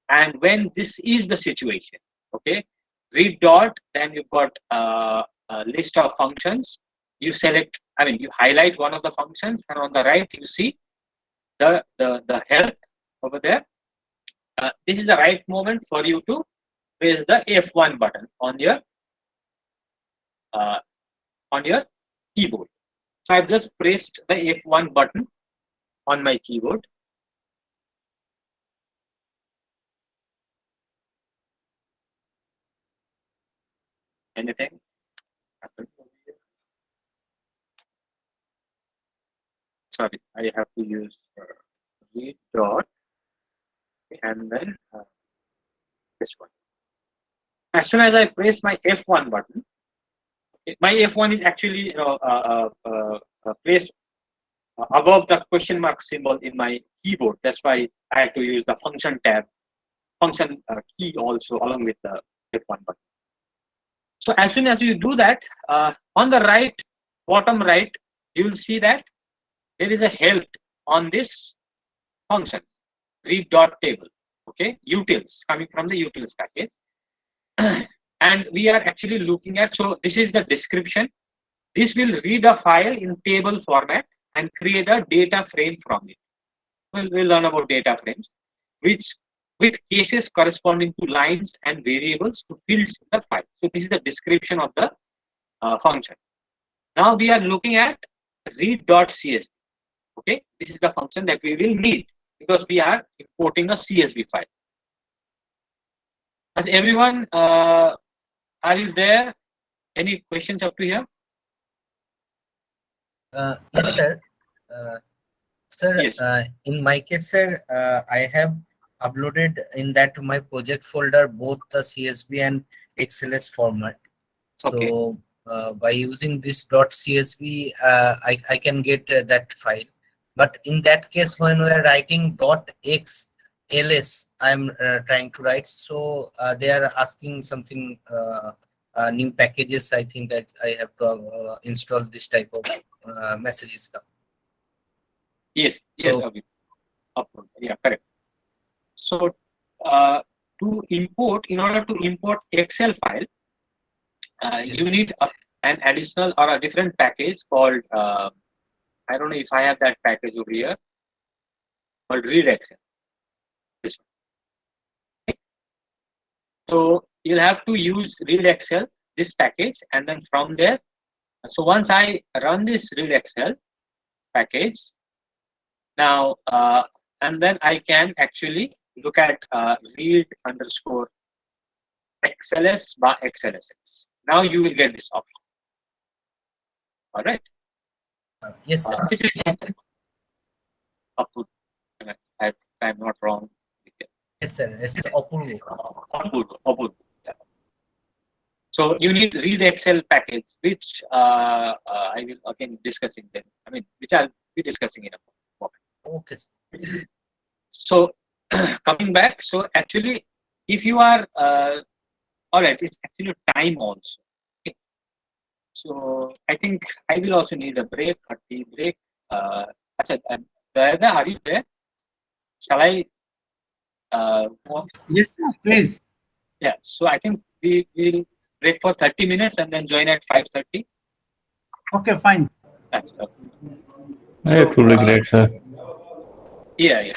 and when this is the situation, okay, read dot, then you've got a list of functions. You select, you highlight one of the functions, and on the right you see the help over there. This is the right moment for you to press the F1 button on your keyboard. So I've just pressed the F1 button on my keyboard. Anything happened over here? Sorry, I have to use read dot and then this one. As soon as I press my F1 button, my F1 is actually placed above the question mark symbol in my keyboard. That's why I had to use the function tab, function key also along with the F1 button. So as soon as you do that, on the right, bottom right, you will see that there is a help on this function, read dot table. Okay, utils coming from the utils package. And we are actually looking at, so this is the description. This will read a file in table format and create a data frame from it. We'll learn about data frames. which with cases corresponding to lines and variables to fields in the file. So this is the description of the function. Now we are looking at read.csv. Okay, this is the function that we will need because we are importing a CSV file. As everyone, are you there? Any questions up to here? Yes, sir. Sir, Yes. in my case, sir, I have uploaded in that my project folder both the CSV and XLS format. So by using this .csv, I can get that file. But in that case, when we are writing .xls, I'm trying to write. So they are asking something new packages. I think I have to install this type of messages now. Yes, yes, So- Abhi. Upload. Yeah, correct. So to import, in order to import Excel file, you need an additional or a different package called, I don't know if I have that package over here, called read Excel. This one. Okay. So you'll have to use read Excel, this package, and then from there, so once I run this read Excel package, now, and then I can actually look at read underscore XLS by XLSX. Now you will get this option. All right. Yes, sir. This is Apurva. If I'm not wrong. Yes, sir. It's Apurva. Apurva. Yeah. So you need read Excel package, which I will again discussing then. I mean, which I'll be discussing in a moment. Okay. So coming back, so actually, if you are all right, it's actually time also. Okay. So I think I will also need a break, a tea break. Dayada, are you there? Shall I? Go on? Yes, sir, please. Yeah. So I think we will break for 30 minutes and then join at 5:30. Okay, fine. That's Truly great, sir. yeah.